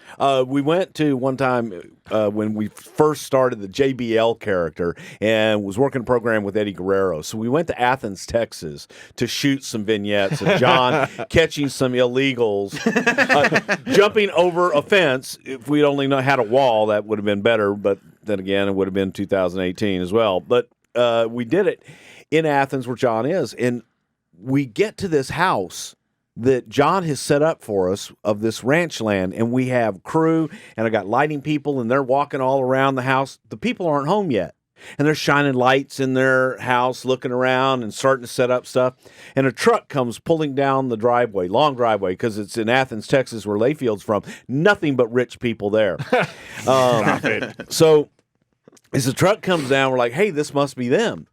[SPEAKER 3] We went to one time when we first started the JBL character and was working a program with Eddie Guerrero. So we went to Athens, Texas to shoot some vignettes of John catching some illegals, jumping over a fence. If we'd only had a wall, that would have been better. But then again, it would have been 2018 as well. But we did it in Athens where John is. And we get to this house that John has set up for us of this ranch land, and we have crew, and I got lighting people, and they're walking all around the house. The people aren't home yet, and they're shining lights in their house, looking around and starting to set up stuff. And a truck comes pulling down the driveway, long driveway, because it's in Athens, Texas, where Layfield's from. Nothing but rich people there. So as the truck comes down, we're like, hey, this must be them.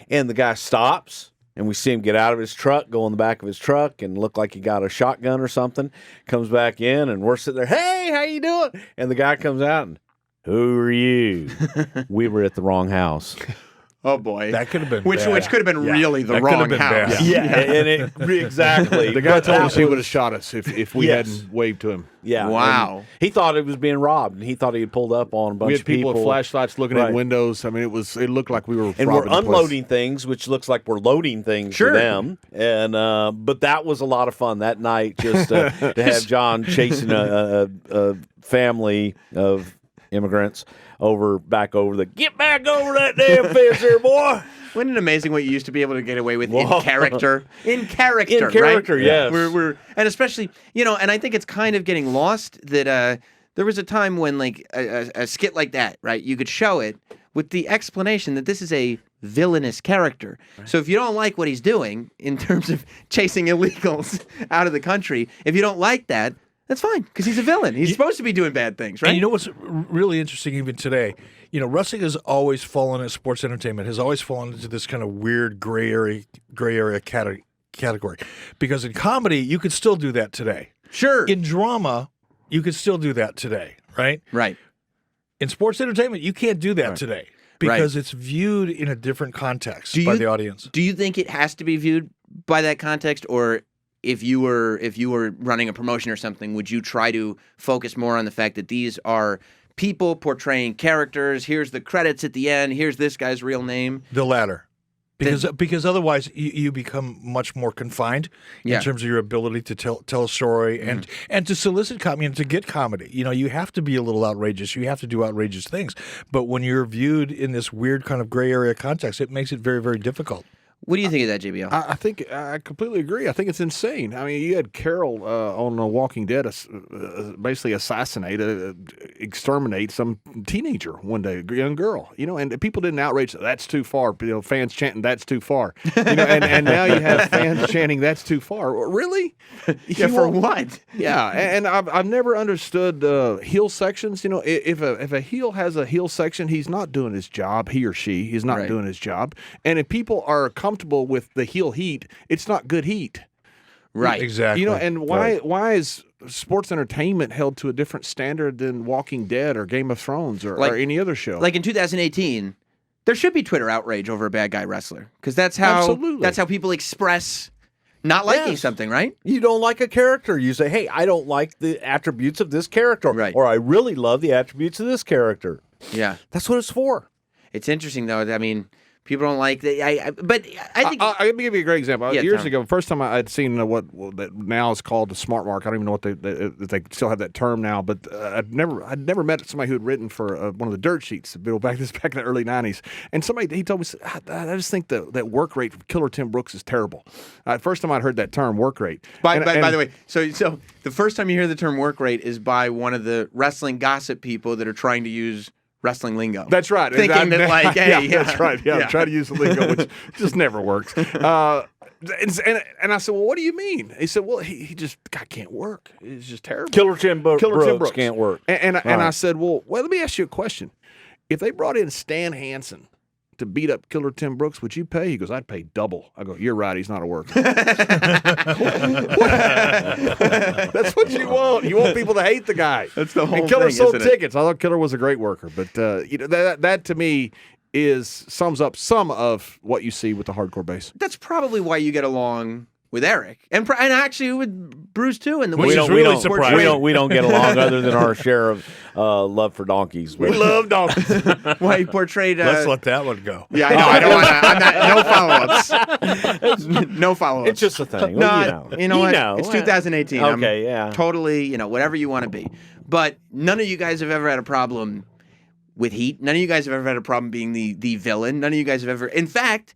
[SPEAKER 3] And the guy stops. And we see him get out of his truck, go in the back of his truck, and look like he got a shotgun or something. Comes back in, and we're sitting there, hey, how you doing? And the guy comes out, and who are you? We were at the wrong house.
[SPEAKER 1] Oh boy,
[SPEAKER 2] That could have been
[SPEAKER 1] which
[SPEAKER 2] bad.
[SPEAKER 1] could have been
[SPEAKER 2] Yeah,
[SPEAKER 1] really the
[SPEAKER 2] that could have
[SPEAKER 1] wrong
[SPEAKER 2] been
[SPEAKER 1] house.
[SPEAKER 2] bad.
[SPEAKER 3] Yeah, and exactly.
[SPEAKER 4] The guy
[SPEAKER 3] But
[SPEAKER 4] told
[SPEAKER 3] that
[SPEAKER 4] us he
[SPEAKER 3] was-
[SPEAKER 4] would have shot us if we
[SPEAKER 3] Yes.
[SPEAKER 4] hadn't waved to him.
[SPEAKER 3] Yeah.
[SPEAKER 1] Wow.
[SPEAKER 3] and he thought it was being robbed, and he thought he had pulled up on a bunch
[SPEAKER 4] We had
[SPEAKER 3] of
[SPEAKER 4] people
[SPEAKER 3] people.
[SPEAKER 4] with flashlights looking
[SPEAKER 3] Right.
[SPEAKER 4] in windows. I mean, it looked like we were
[SPEAKER 3] and
[SPEAKER 4] robbing
[SPEAKER 3] we're
[SPEAKER 4] the place.
[SPEAKER 3] unloading things, which looks like we're loading things
[SPEAKER 1] Sure.
[SPEAKER 3] for them. And but that was a lot of fun that night, just to have John chasing a family of immigrants back over get back over that damn fence here, boy.
[SPEAKER 1] Wasn't it amazing what you used to be able to get away with
[SPEAKER 3] Whoa.
[SPEAKER 1] in character? In character,
[SPEAKER 3] In character,
[SPEAKER 1] right?
[SPEAKER 3] yes.
[SPEAKER 1] And especially, and I think it's kind of getting lost that there was a time when like a skit like that, right? You could show it with the explanation that this is a villainous character. So if you don't like what he's doing in terms of chasing illegals out of the country, if you don't like that, that's fine, because he's a villain. He's supposed to be doing bad things, right?
[SPEAKER 2] And you know what's really interesting even today? You know, wrestling has always fallen, as sports entertainment has always fallen into this kind of weird gray area category. Because in comedy, you could still do that today.
[SPEAKER 1] Sure.
[SPEAKER 2] In drama, you could still do that today, right?
[SPEAKER 1] Right.
[SPEAKER 2] In sports entertainment, you can't do that today because it's viewed in a different context by the audience.
[SPEAKER 1] Do you think it has to be viewed by that context, or if you were running a promotion or something, would you try to focus more on the fact that these are people portraying characters? Here's the credits at the end. Here's this guy's real name.
[SPEAKER 2] The latter. Because otherwise you become much more confined in terms of your ability to tell a story and to solicit comedy and to get comedy. You know, you have to be a little outrageous. You have to do outrageous things. But when you're viewed in this weird kind of gray area context, it makes it very, very difficult.
[SPEAKER 1] What do you think of that, JBL?
[SPEAKER 4] I think I completely agree. I think it's insane. I mean, you had Carol on Walking Dead basically exterminate some teenager one day, a young girl. You know, and people didn't outrage. That's too far. You know, fans chanting that's too far. You know, and now you have fans chanting that's too far. Really?
[SPEAKER 1] Yeah, for what?
[SPEAKER 4] Yeah, and I've never understood heel sections. You know, if a heel has a heel section, he's not doing his job. He or she is not doing his job. And if people are comfortable with the heel heat, it's not good heat.
[SPEAKER 1] Right.
[SPEAKER 2] Exactly.
[SPEAKER 4] You know, and why is sports entertainment held to a different standard than Walking Dead or Game of Thrones or any other show?
[SPEAKER 1] Like in 2018, there should be Twitter outrage over a bad guy wrestler, because that's how people express not liking something, right?
[SPEAKER 3] You don't like a character. You say, hey, I don't like the attributes of this character.
[SPEAKER 1] Right.
[SPEAKER 3] Or I really love the attributes of this character.
[SPEAKER 1] Yeah.
[SPEAKER 3] That's what it's for.
[SPEAKER 1] It's interesting, though. I mean, people don't like that. But I think
[SPEAKER 4] Let me give you a great example.
[SPEAKER 1] Yeah,
[SPEAKER 4] Years ago, first time I'd seen what that now is called the smart mark. I don't even know what they still have that term now. But I'd never met somebody who had written for one of the dirt sheets back in the early '90s. And he told me, I just think that work rate for Killer Tim Brooks is terrible. First time I'd heard that term, work rate.
[SPEAKER 1] By the way, so the first time you hear the term work rate is by one of the wrestling gossip people that are trying to use wrestling lingo.
[SPEAKER 4] That's right.
[SPEAKER 1] Thinking that like, hey,
[SPEAKER 4] that's right. Yeah, try to use the lingo, which just never works. And I said, well, what do you mean? He said, well, he just can't work. It's just terrible.
[SPEAKER 3] Killer Tim Brooks can't work.
[SPEAKER 4] And I said, well, let me ask you a question. If they brought in Stan Hansen to beat up Killer Tim Brooks, would you pay? He goes, I'd pay double. I go, you're right, he's not a worker. That's what you want. You want people to hate the guy.
[SPEAKER 1] That's the whole
[SPEAKER 4] and Killer
[SPEAKER 1] thing,
[SPEAKER 4] sold
[SPEAKER 1] isn't it?
[SPEAKER 4] tickets. I thought Killer was a great worker. But that to me sums up some of what you see with the hardcore base.
[SPEAKER 1] That's probably why you get along with Eric and actually with Bruce too. And
[SPEAKER 2] Which is really surprising.
[SPEAKER 3] We don't get along other than our share of love for donkeys.
[SPEAKER 4] We love donkeys.
[SPEAKER 1] Why he portrayed.
[SPEAKER 2] Let's let that one go.
[SPEAKER 1] Yeah, I know. I don't want to. I'm not. No follow-ups. No follow-ups.
[SPEAKER 3] It's just a thing.
[SPEAKER 1] No,
[SPEAKER 3] Well,
[SPEAKER 1] you know what? It's 2018.
[SPEAKER 3] Okay, yeah.
[SPEAKER 1] Totally, whatever you want to be. But none of you guys have ever had a problem with heat. None of you guys have ever had a problem being the villain. None of you guys have ever. In fact,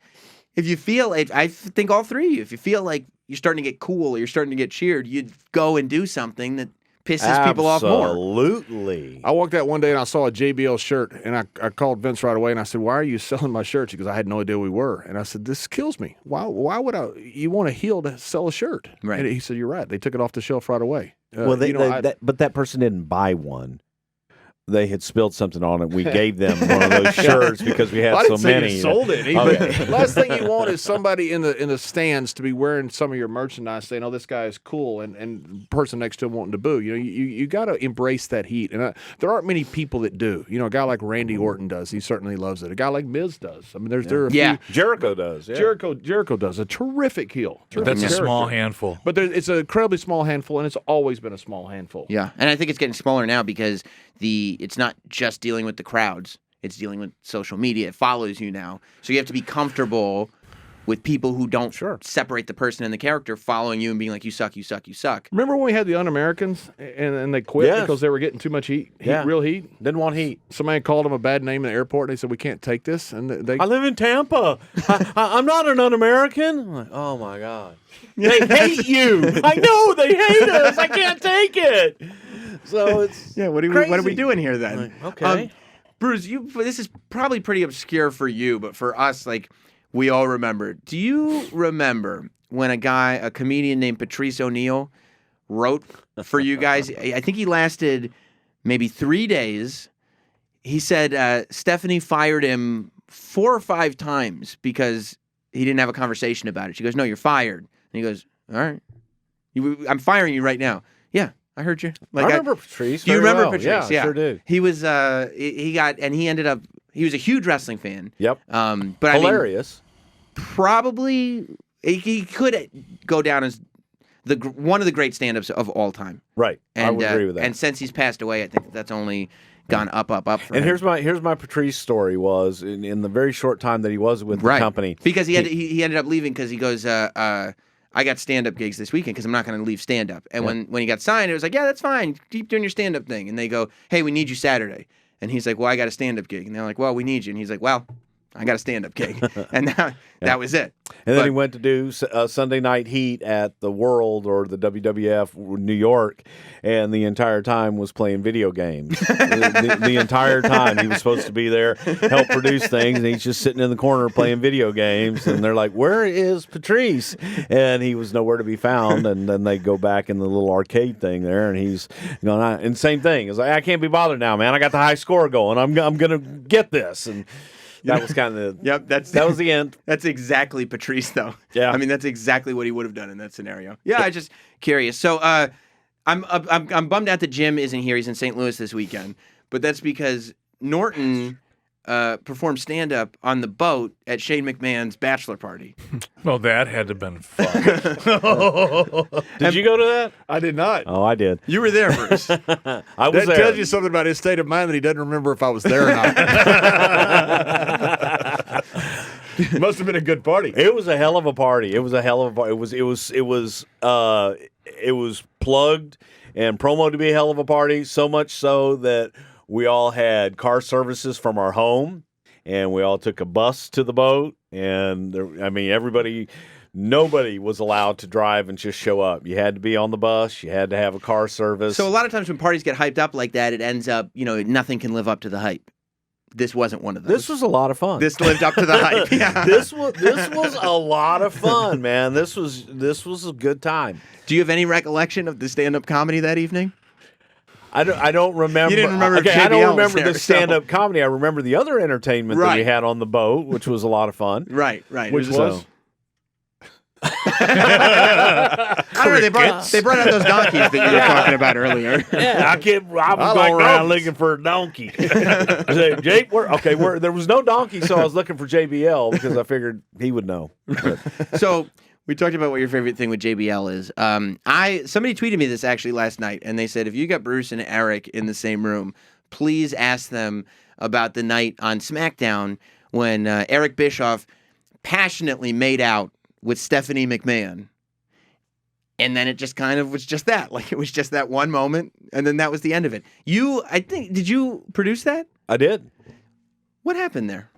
[SPEAKER 1] if you feel, I think all three of you, if you feel like you're starting to get cool or you're starting to get cheered, you'd go and do something that pisses people off more.
[SPEAKER 3] Absolutely.
[SPEAKER 4] I walked out one day and I saw a JBL shirt, and I called Vince right away and I said, "Why are you selling my shirts?" Because I had no idea we were, and I said, "This kills me. Why would you want a heel to sell a shirt?"
[SPEAKER 1] Right.
[SPEAKER 4] And he said, "You're right. They took it off the shelf right away."
[SPEAKER 3] But that person didn't buy one. They had spilled something on it. We gave them one of those shirts because we had
[SPEAKER 4] I
[SPEAKER 3] so
[SPEAKER 4] didn't say
[SPEAKER 3] many.
[SPEAKER 4] you sold it.
[SPEAKER 3] Okay.
[SPEAKER 4] Last thing you want is somebody in the stands to be wearing some of your merchandise, saying, "Oh, this guy is cool," and the person next to him wanting to boo. You got to embrace that heat, and there aren't many people that do. A guy like Randy Orton does. He certainly loves it. A guy like Miz does. I mean, there are a few.
[SPEAKER 3] Jericho does. Yeah.
[SPEAKER 4] Jericho does a terrific heel.
[SPEAKER 2] But that's a small handful.
[SPEAKER 4] But it's an incredibly small handful, and it's always been a small handful.
[SPEAKER 1] Yeah, and I think it's getting smaller now because it's not just dealing with the crowds. It's dealing with social media. It follows you now. So you have to be comfortable with people who don't separate the person and the character following you and being like, you suck, you suck, you suck.
[SPEAKER 4] Remember when we had the Un-Americans and they quit because they were getting too much heat, real heat?
[SPEAKER 3] Didn't want heat.
[SPEAKER 4] Somebody called them a bad name in the airport and they said, "We can't take this." And
[SPEAKER 3] I live in Tampa. I'm not an Un-American. I'm like, oh my God. They hate you. I know they hate us. I can't take it. So it's
[SPEAKER 1] What are we doing here then?
[SPEAKER 3] okay.
[SPEAKER 1] Bruce, this is probably pretty obscure for you, but for us, like, we all remember. Do you remember when a comedian named Patrice O'Neal wrote for you guys? I think he lasted maybe 3 days. He said Stephanie fired him 4 or 5 times because he didn't have a conversation about it. She goes, "No, you're fired." And he goes, "All right. I'm firing you right now." Yeah, I heard you.
[SPEAKER 3] I remember Patrice.
[SPEAKER 1] Do you
[SPEAKER 3] very
[SPEAKER 1] remember
[SPEAKER 3] well.
[SPEAKER 1] Patrice?
[SPEAKER 3] Yeah, I sure do.
[SPEAKER 1] He was he ended up he was a huge wrestling fan.
[SPEAKER 3] Yep.
[SPEAKER 1] But
[SPEAKER 3] Hilarious.
[SPEAKER 1] Probably he could go down as one of the great stand-ups of all time.
[SPEAKER 3] Right.
[SPEAKER 1] And,
[SPEAKER 3] I would agree with that.
[SPEAKER 1] And since he's passed away, I think that's only gone up for
[SPEAKER 3] and
[SPEAKER 1] him.
[SPEAKER 3] here's my Patrice story was in the very short time that he was with the company.
[SPEAKER 1] Because he ended up leaving because he goes, I got stand-up gigs this weekend because I'm not going to leave stand-up. And when he got signed, it was like, yeah, that's fine. Keep doing your stand-up thing. And they go, hey, we need you Saturday. And he's like, well, I got a stand-up gig. And they're like, well, we need you. And he's like, well, I got a stand-up gig. And that was it.
[SPEAKER 3] And then he went to do Sunday Night Heat at the World or the WWF New York, and the entire time was playing video games. the entire time he was supposed to be there, help produce things, and he's just sitting in the corner playing video games. And they're like, "Where is Patrice?" And he was nowhere to be found. And then they go back in the little arcade thing there, and he's going, and same thing. It's like, I can't be bothered now, man. I got the high score going. I'm gonna get this. And that was kind of that was the end.
[SPEAKER 1] That's exactly Patrice, though.
[SPEAKER 3] Yeah,
[SPEAKER 1] I mean that's exactly what he would have done in that scenario. Yeah, I just curious. So I'm bummed out that Jim isn't here. He's in St. Louis this weekend, but that's because Norton performed stand up on the boat at Shane McMahon's bachelor party.
[SPEAKER 2] Well, that had to have been fun.
[SPEAKER 3] Did you go to that?
[SPEAKER 4] I did not.
[SPEAKER 3] Oh, I did.
[SPEAKER 1] You were there, Bruce.
[SPEAKER 3] I was
[SPEAKER 4] that
[SPEAKER 3] there.
[SPEAKER 4] tells you something about his state of mind that he doesn't remember if I was there or not. Must have been a good party.
[SPEAKER 3] It was a hell of a party. It was plugged and promo to be a hell of a party. So much so that we all had car services from our home, and we all took a bus to the boat. And nobody was allowed to drive and just show up. You had to be on the bus. You had to have a car service.
[SPEAKER 1] So a lot of times when parties get hyped up like that, it ends up, nothing can live up to the hype. This wasn't one of those.
[SPEAKER 3] This was a lot of fun.
[SPEAKER 1] This lived up to the hype. Yeah.
[SPEAKER 3] This was a lot of fun, man. This was a good time.
[SPEAKER 1] Do you have any recollection of the stand-up comedy that evening?
[SPEAKER 3] I don't remember.
[SPEAKER 1] You didn't remember
[SPEAKER 3] Okay,
[SPEAKER 1] JBL
[SPEAKER 3] I don't remember
[SPEAKER 1] was there,
[SPEAKER 3] the stand-up comedy. I remember the other entertainment that we
[SPEAKER 1] Right.
[SPEAKER 3] had on the boat, which was a lot of fun.
[SPEAKER 1] Right.
[SPEAKER 4] Which was?
[SPEAKER 1] I don't know. They brought out those donkeys that you were talking about earlier.
[SPEAKER 3] Yeah, I was going around looking for a donkey. I said, Jake, there was no donkey, so I was looking for JBL because I figured he would know.
[SPEAKER 1] So we talked about what your favorite thing with JBL is. Somebody tweeted me this actually last night, and they said if you got Bruce and Eric in the same room, please ask them about the night on SmackDown when Eric Bischoff passionately made out with Stephanie McMahon. And then it just kind of was just that. Like, it was just that one moment, and then that was the end of it. Did you produce that?
[SPEAKER 3] I did.
[SPEAKER 1] What happened there?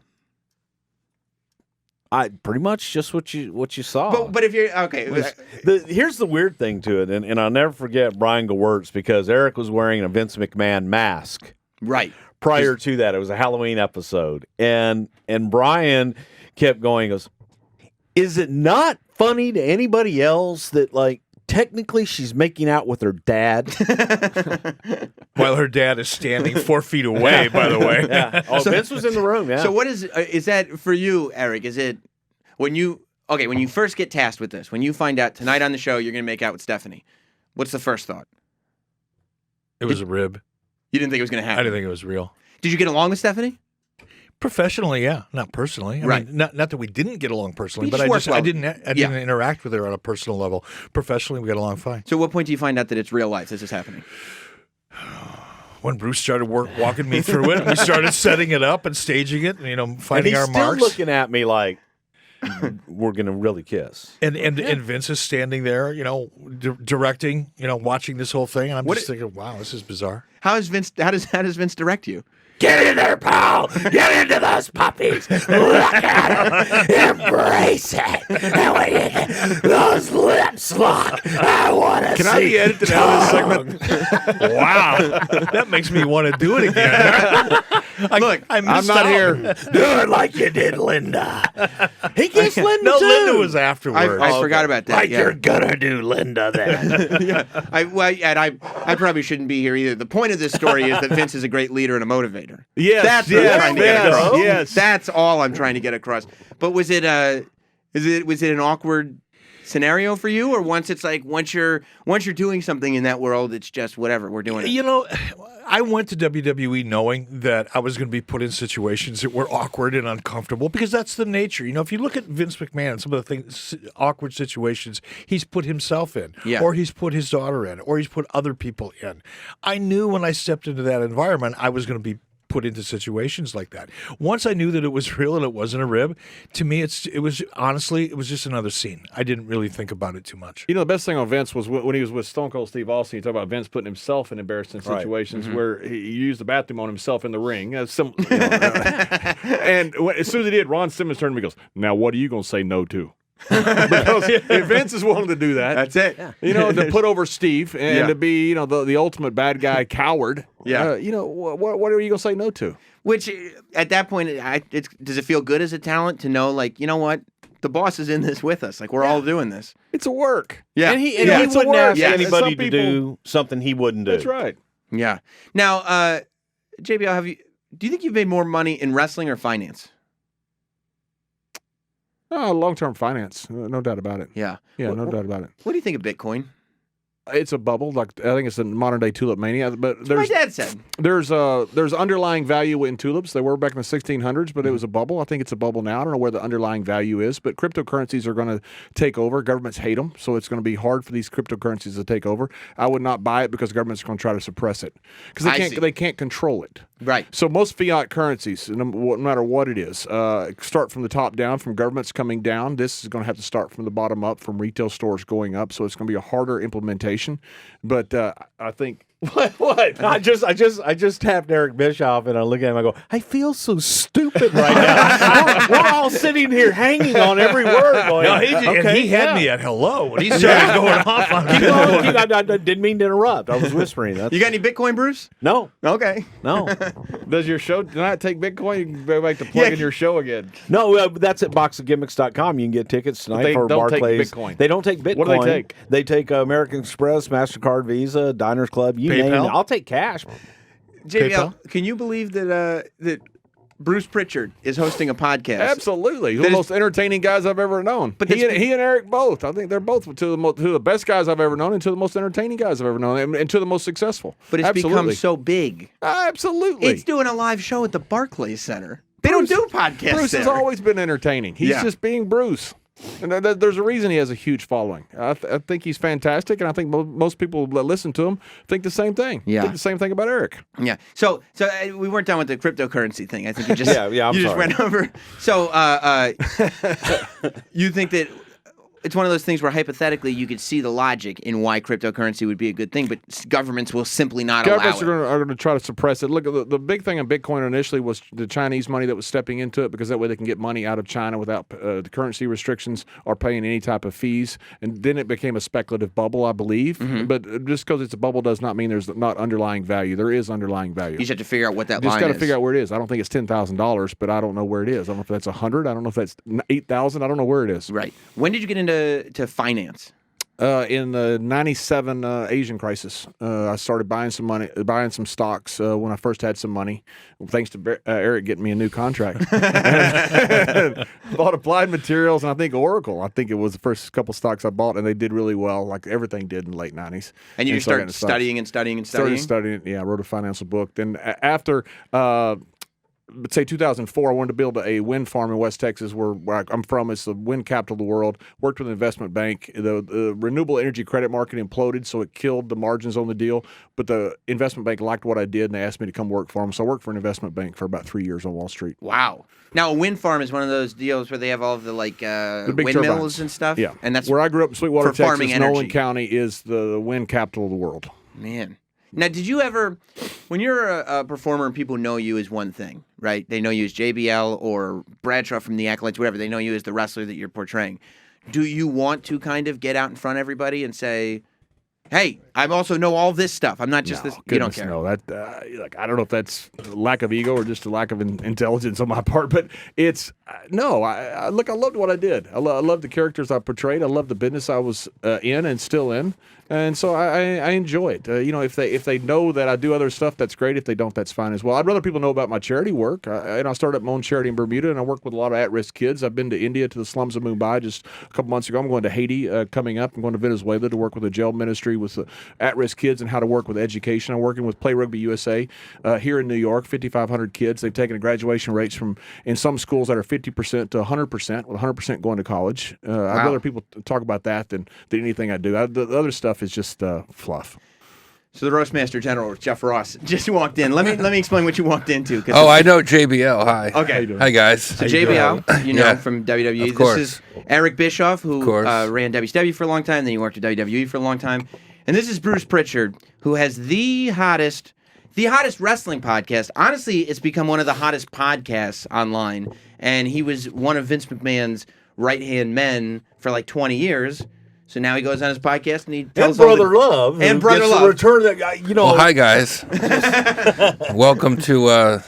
[SPEAKER 3] I pretty much just what you saw.
[SPEAKER 1] But if you're okay,
[SPEAKER 3] here's the weird thing to it, and I'll never forget Brian Gewirtz because Eric was wearing a Vince McMahon mask.
[SPEAKER 1] Right.
[SPEAKER 3] Prior to that, it was a Halloween episode, and Brian kept going. He goes, is it not funny to anybody else that technically she's making out with her dad?
[SPEAKER 2] While her dad is standing 4 feet away, by the way.
[SPEAKER 3] Yeah. Oh, Vince was in the room, yeah.
[SPEAKER 1] So what is that for you, Eric? Is it when you first get tasked with this, when you find out tonight on the show you're going to make out with Stephanie, what's the first thought?
[SPEAKER 2] It was a rib.
[SPEAKER 1] You didn't think it was going to happen?
[SPEAKER 2] I didn't think it was real.
[SPEAKER 1] Did you get along with Stephanie?
[SPEAKER 2] Professionally, yeah, not personally. I mean, not that we didn't get along personally, but I didn't interact with her on a personal level. Professionally, we got along fine.
[SPEAKER 1] So, at what point do you find out that it's real life? This is happening.
[SPEAKER 2] When Bruce started walking me through it, we started setting it up and staging it, and finding our marks.
[SPEAKER 3] And he's still looking at me like we're gonna really kiss.
[SPEAKER 2] And Vince is standing there, directing, watching this whole thing, and I'm just thinking, wow, this is bizarre.
[SPEAKER 1] How does Vince direct you?
[SPEAKER 3] Get in there, pal. Get into those puppies. Look at them. Embrace it. And when you get those lips lock, I want to see.
[SPEAKER 2] Can I be edited out of this segment? Wow. That makes me want to do it again.
[SPEAKER 1] Look,
[SPEAKER 2] I'm
[SPEAKER 4] not here.
[SPEAKER 3] Do it like you did Linda. He kissed Linda
[SPEAKER 2] No,
[SPEAKER 3] too.
[SPEAKER 2] Linda was afterwards.
[SPEAKER 1] I forgot about that.
[SPEAKER 3] Like
[SPEAKER 1] yeah.
[SPEAKER 3] you're gonna do Linda then.
[SPEAKER 1] I probably shouldn't be here either. The point of this story is that Vince is a great leader and a motivator.
[SPEAKER 2] Yes,
[SPEAKER 1] That's what I'm trying to get across.
[SPEAKER 2] yes.
[SPEAKER 1] That's all I'm trying to get across. But was it an awkward scenario for you, or once you're doing something in that world, it's just whatever, we're doing it?
[SPEAKER 2] You know, I went to WWE knowing that I was going to be put in situations that were awkward and uncomfortable because that's the nature. You know, if you look at Vince McMahon and some of the awkward situations he's put himself in, or he's put his daughter in, or he's put other people in. I knew when I stepped into that environment, I was going to be put into situations like that. Once I knew that it was real and it wasn't a rib, to me, it was just another scene. I didn't really think about it too much.
[SPEAKER 4] You know, the best thing on Vince was when he was with Stone Cold Steve Austin. You talk about Vince putting himself in embarrassing situations where he used the bathroom on himself in the ring. And as soon as he did, Ron Simmons turned to me and goes, "Now, what are you going to say no to?" Because if Vince is willing to do that,
[SPEAKER 1] That's it.
[SPEAKER 4] You know, to put over Steve and to be, you know, the ultimate bad guy coward.
[SPEAKER 1] Yeah.
[SPEAKER 4] You know, what are you going to say no to?
[SPEAKER 1] Which, at that point, does it feel good as a talent to know, like, you know what? The boss is in this with us. Like, we're all doing this.
[SPEAKER 4] It's a work.
[SPEAKER 1] Yeah.
[SPEAKER 3] And he
[SPEAKER 4] it's a
[SPEAKER 3] wouldn't
[SPEAKER 4] work.
[SPEAKER 3] ask
[SPEAKER 4] Yeah.
[SPEAKER 3] anybody
[SPEAKER 4] Some
[SPEAKER 3] to
[SPEAKER 4] people-
[SPEAKER 3] do something he wouldn't do.
[SPEAKER 4] That's right.
[SPEAKER 1] Yeah. Now, JBL, do you think you've made more money in wrestling or finance?
[SPEAKER 4] Long-term finance, no doubt about it.
[SPEAKER 1] Yeah.
[SPEAKER 4] Yeah, no doubt about it.
[SPEAKER 1] What do you think of Bitcoin?
[SPEAKER 4] It's a bubble. Like I think it's a modern day tulip mania. But
[SPEAKER 1] That's what my dad said.
[SPEAKER 4] there's underlying value in tulips. They were back in the 1600s, but it was a bubble. I think it's a bubble now. I don't know where the underlying value is, but cryptocurrencies are going to take over. Governments hate them, so it's going to be hard for these cryptocurrencies to take over. I would not buy it because governments are going to try to suppress it because they can't control it.
[SPEAKER 1] Right.
[SPEAKER 4] So most fiat currencies, no matter what it is, start from the top down, from governments coming down. This is going to have to start from the bottom up, from retail stores going up. So it's going to be a harder implementation. But I think
[SPEAKER 3] What? I just tapped Eric Bischoff and I look at him. I go, I feel so stupid right now. we're all sitting here hanging on every word. Going,
[SPEAKER 2] No, he had me at hello. When he started going off on
[SPEAKER 3] Keep going. I didn't mean to interrupt. I was whispering.
[SPEAKER 1] You got any Bitcoin, Bruce?
[SPEAKER 3] No,
[SPEAKER 1] Okay.
[SPEAKER 3] no,
[SPEAKER 4] does your show not take Bitcoin? You can go back to plugging your show again.
[SPEAKER 3] no. That's at boxofgimmicks.com. You can get tickets tonight
[SPEAKER 4] They
[SPEAKER 3] for
[SPEAKER 4] don't take
[SPEAKER 3] Barclays.
[SPEAKER 4] Bitcoin.
[SPEAKER 3] They don't take Bitcoin.
[SPEAKER 4] What do they take?
[SPEAKER 3] They take American Express, MasterCard, Visa, Diners Club. You name it.
[SPEAKER 2] PayPal?
[SPEAKER 3] I'll take cash.
[SPEAKER 1] JBL, can you believe that Bruce Prichard is hosting a podcast?
[SPEAKER 4] Absolutely.
[SPEAKER 1] That
[SPEAKER 4] The
[SPEAKER 1] is-
[SPEAKER 4] most entertaining guys I've ever known.
[SPEAKER 1] But
[SPEAKER 4] But he
[SPEAKER 1] that's-
[SPEAKER 4] and Eric both. I think they're both two of the best guys I've ever known and two of the most entertaining guys I've ever known and two of the most successful.
[SPEAKER 1] But it's
[SPEAKER 4] Absolutely.
[SPEAKER 1] become so big.
[SPEAKER 4] Absolutely.
[SPEAKER 1] It's doing a live show at the Barclays Center. They don't do podcasts
[SPEAKER 4] Bruce
[SPEAKER 1] there.
[SPEAKER 4] has always been entertaining. He's
[SPEAKER 1] Yeah.
[SPEAKER 4] just being Bruce. And there's a reason he has a huge following. I think he's fantastic, and I think most people that listen to him think the same thing.
[SPEAKER 1] Yeah.
[SPEAKER 4] Think the same thing about Eric.
[SPEAKER 1] Yeah. So we weren't done with the cryptocurrency thing. I think you just
[SPEAKER 3] Yeah, I'm
[SPEAKER 1] you just
[SPEAKER 3] sorry.
[SPEAKER 1] went over. So you think that it's one of those things where hypothetically you could see the logic in why cryptocurrency would be a good thing, but governments will simply not
[SPEAKER 4] Governments
[SPEAKER 1] allow it.
[SPEAKER 4] are going to try to suppress it. Look, the big thing on Bitcoin initially was the Chinese money that was stepping into it because that way they can get money out of China without the currency restrictions or paying any type of fees. And then it became a speculative bubble, I believe.
[SPEAKER 1] Mm-hmm.
[SPEAKER 4] But just because it's a bubble does not mean there's not underlying value. There is underlying value.
[SPEAKER 1] You just have to figure out what that
[SPEAKER 4] Just
[SPEAKER 1] line
[SPEAKER 4] got to
[SPEAKER 1] is.
[SPEAKER 4] figure out where it is. I don't think it's $10,000, but I don't know where it is. I don't know if that's 100. I don't know if that's 8,000. I don't know where it is.
[SPEAKER 1] Right. When did you get into finance?
[SPEAKER 4] In the '97 Asian crisis, I started buying some stocks when I first had some money, thanks to Eric getting me a new contract. Bought Applied Materials and I think Oracle. I think it was the first couple stocks I bought, and they did really well, like everything did in the late '90s.
[SPEAKER 1] And you
[SPEAKER 4] so I got
[SPEAKER 1] started
[SPEAKER 4] into stocks.
[SPEAKER 1] studying and studying and
[SPEAKER 4] Started
[SPEAKER 1] studying?
[SPEAKER 4] studying. Yeah, I wrote a financial book. Then after. Let's say 2004, I wanted to build a wind farm in West Texas, where I'm from. It's the wind capital of the world. Worked with an investment bank. The renewable energy credit market imploded, so it killed the margins on the deal. But the investment bank liked what I did, and they asked me to come work for them. So I worked for an investment bank for about 3 years on Wall Street.
[SPEAKER 1] Wow. Now, a wind farm is one of those deals where they have all of the
[SPEAKER 4] big
[SPEAKER 1] windmills
[SPEAKER 4] turbines.
[SPEAKER 1] and stuff.
[SPEAKER 4] Yeah,
[SPEAKER 1] And that's
[SPEAKER 4] where I grew up in Sweetwater,
[SPEAKER 1] for farming
[SPEAKER 4] Texas. Nolan
[SPEAKER 1] energy.
[SPEAKER 4] County is the wind capital of the world.
[SPEAKER 1] Man. Now, did you ever, When you're a performer and people know you as one thing, right? They know you as JBL or Bradshaw from the Acolytes, whatever. They know you as the wrestler that you're portraying. Do you want to kind of get out in front of everybody and say, hey, I also know all this stuff. I'm not just this. You don't care.
[SPEAKER 4] No, like I don't know if that's a lack of ego or just a lack of intelligence on my part, but it's no. I loved what I did. I love the characters I portrayed. I love the business I was in and still in, and so I enjoy it. If they know that I do other stuff, that's great. If they don't, that's fine as well. I'd rather people know about my charity work. I started up my own charity in Bermuda, and I work with a lot of at-risk kids. I've been to India, to the slums of Mumbai just a couple months ago. I'm going to Haiti coming up. I'm going to Venezuela to work with a jail ministry with at-risk kids and how to work with education. I'm working with Play Rugby USA here in New York, 5,500 kids. They've taken graduation rates from in some schools that are 50% to 100%, with 100% going to college. I'd rather people talk about that than anything I do. The other stuff is just fluff.
[SPEAKER 1] So the Roastmaster General, Jeff Ross, just walked in. Let me explain what you walked into.
[SPEAKER 5] Oh, I know JBL. Hi.
[SPEAKER 1] Okay.
[SPEAKER 5] Hi, guys.
[SPEAKER 1] So JBL, you know
[SPEAKER 5] Yeah.
[SPEAKER 1] from WWE.
[SPEAKER 5] Of course.
[SPEAKER 1] This is Eric Bischoff, who
[SPEAKER 5] Of course.
[SPEAKER 1] ran WCW for a long time. Then he worked at WWE for a long time. And this is Bruce Prichard, who has the hottest wrestling podcast. Honestly, it's become one of the hottest podcasts online. And he was one of Vince McMahon's right-hand men for like 20 years. So now he goes on his podcast and he tells
[SPEAKER 3] And Brother Love.
[SPEAKER 1] And
[SPEAKER 3] who
[SPEAKER 1] Brother
[SPEAKER 3] gets
[SPEAKER 1] Love.
[SPEAKER 3] to return that,
[SPEAKER 5] Well, hi, guys. Welcome to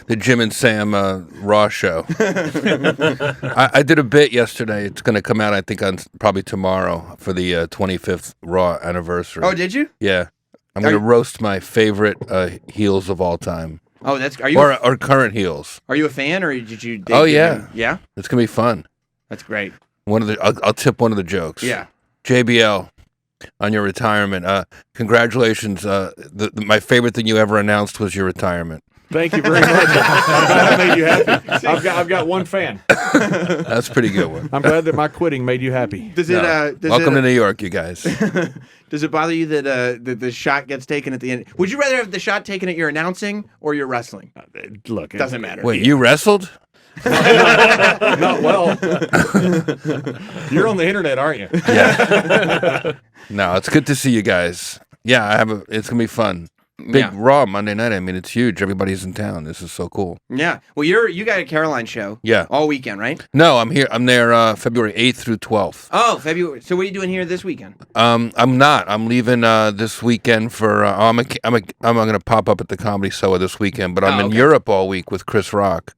[SPEAKER 5] the Jim and Sam Raw show. I did a bit yesterday. It's going to come out, I think, on probably tomorrow for the 25th Raw anniversary.
[SPEAKER 1] Oh, did you?
[SPEAKER 5] Yeah. I'm going to roast my favorite heels of all time.
[SPEAKER 1] Oh, are you
[SPEAKER 5] Or current heels.
[SPEAKER 1] Are you a fan, or did you?
[SPEAKER 5] Oh, yeah.
[SPEAKER 1] Yeah.
[SPEAKER 5] It's going to be fun.
[SPEAKER 1] That's great.
[SPEAKER 5] I'll tip one of the jokes.
[SPEAKER 1] Yeah.
[SPEAKER 5] JBL, on your retirement, congratulations. My favorite thing you ever announced was your retirement.
[SPEAKER 4] Thank you very much. I'm glad I made you happy. I've got one fan.
[SPEAKER 5] That's a pretty good one.
[SPEAKER 4] I'm glad that my quitting made you happy.
[SPEAKER 5] Welcome to New York, you guys.
[SPEAKER 1] Does it bother you that the shot gets taken at the end? Would you rather have the shot taken at your announcing or your wrestling?
[SPEAKER 4] Look,
[SPEAKER 1] Doesn't matter.
[SPEAKER 5] Wait, you wrestled?
[SPEAKER 4] Not well. You're on the internet, aren't you?
[SPEAKER 5] Yeah. No, it's good to see you guys. Yeah, it's gonna be fun. Big Raw Monday night. I mean, it's huge. Everybody's in town. This is so cool.
[SPEAKER 1] Yeah. Well, you got a Caroline show.
[SPEAKER 5] Yeah.
[SPEAKER 1] All weekend, right?
[SPEAKER 5] No, I'm here. I'm there February 8th through 12th.
[SPEAKER 1] Oh, February. So what are you doing here this weekend?
[SPEAKER 5] I'm not. I'm leaving this weekend for. I'm gonna pop up at the Comedy Soa this weekend, but I'm in Europe all week with Chris Rock.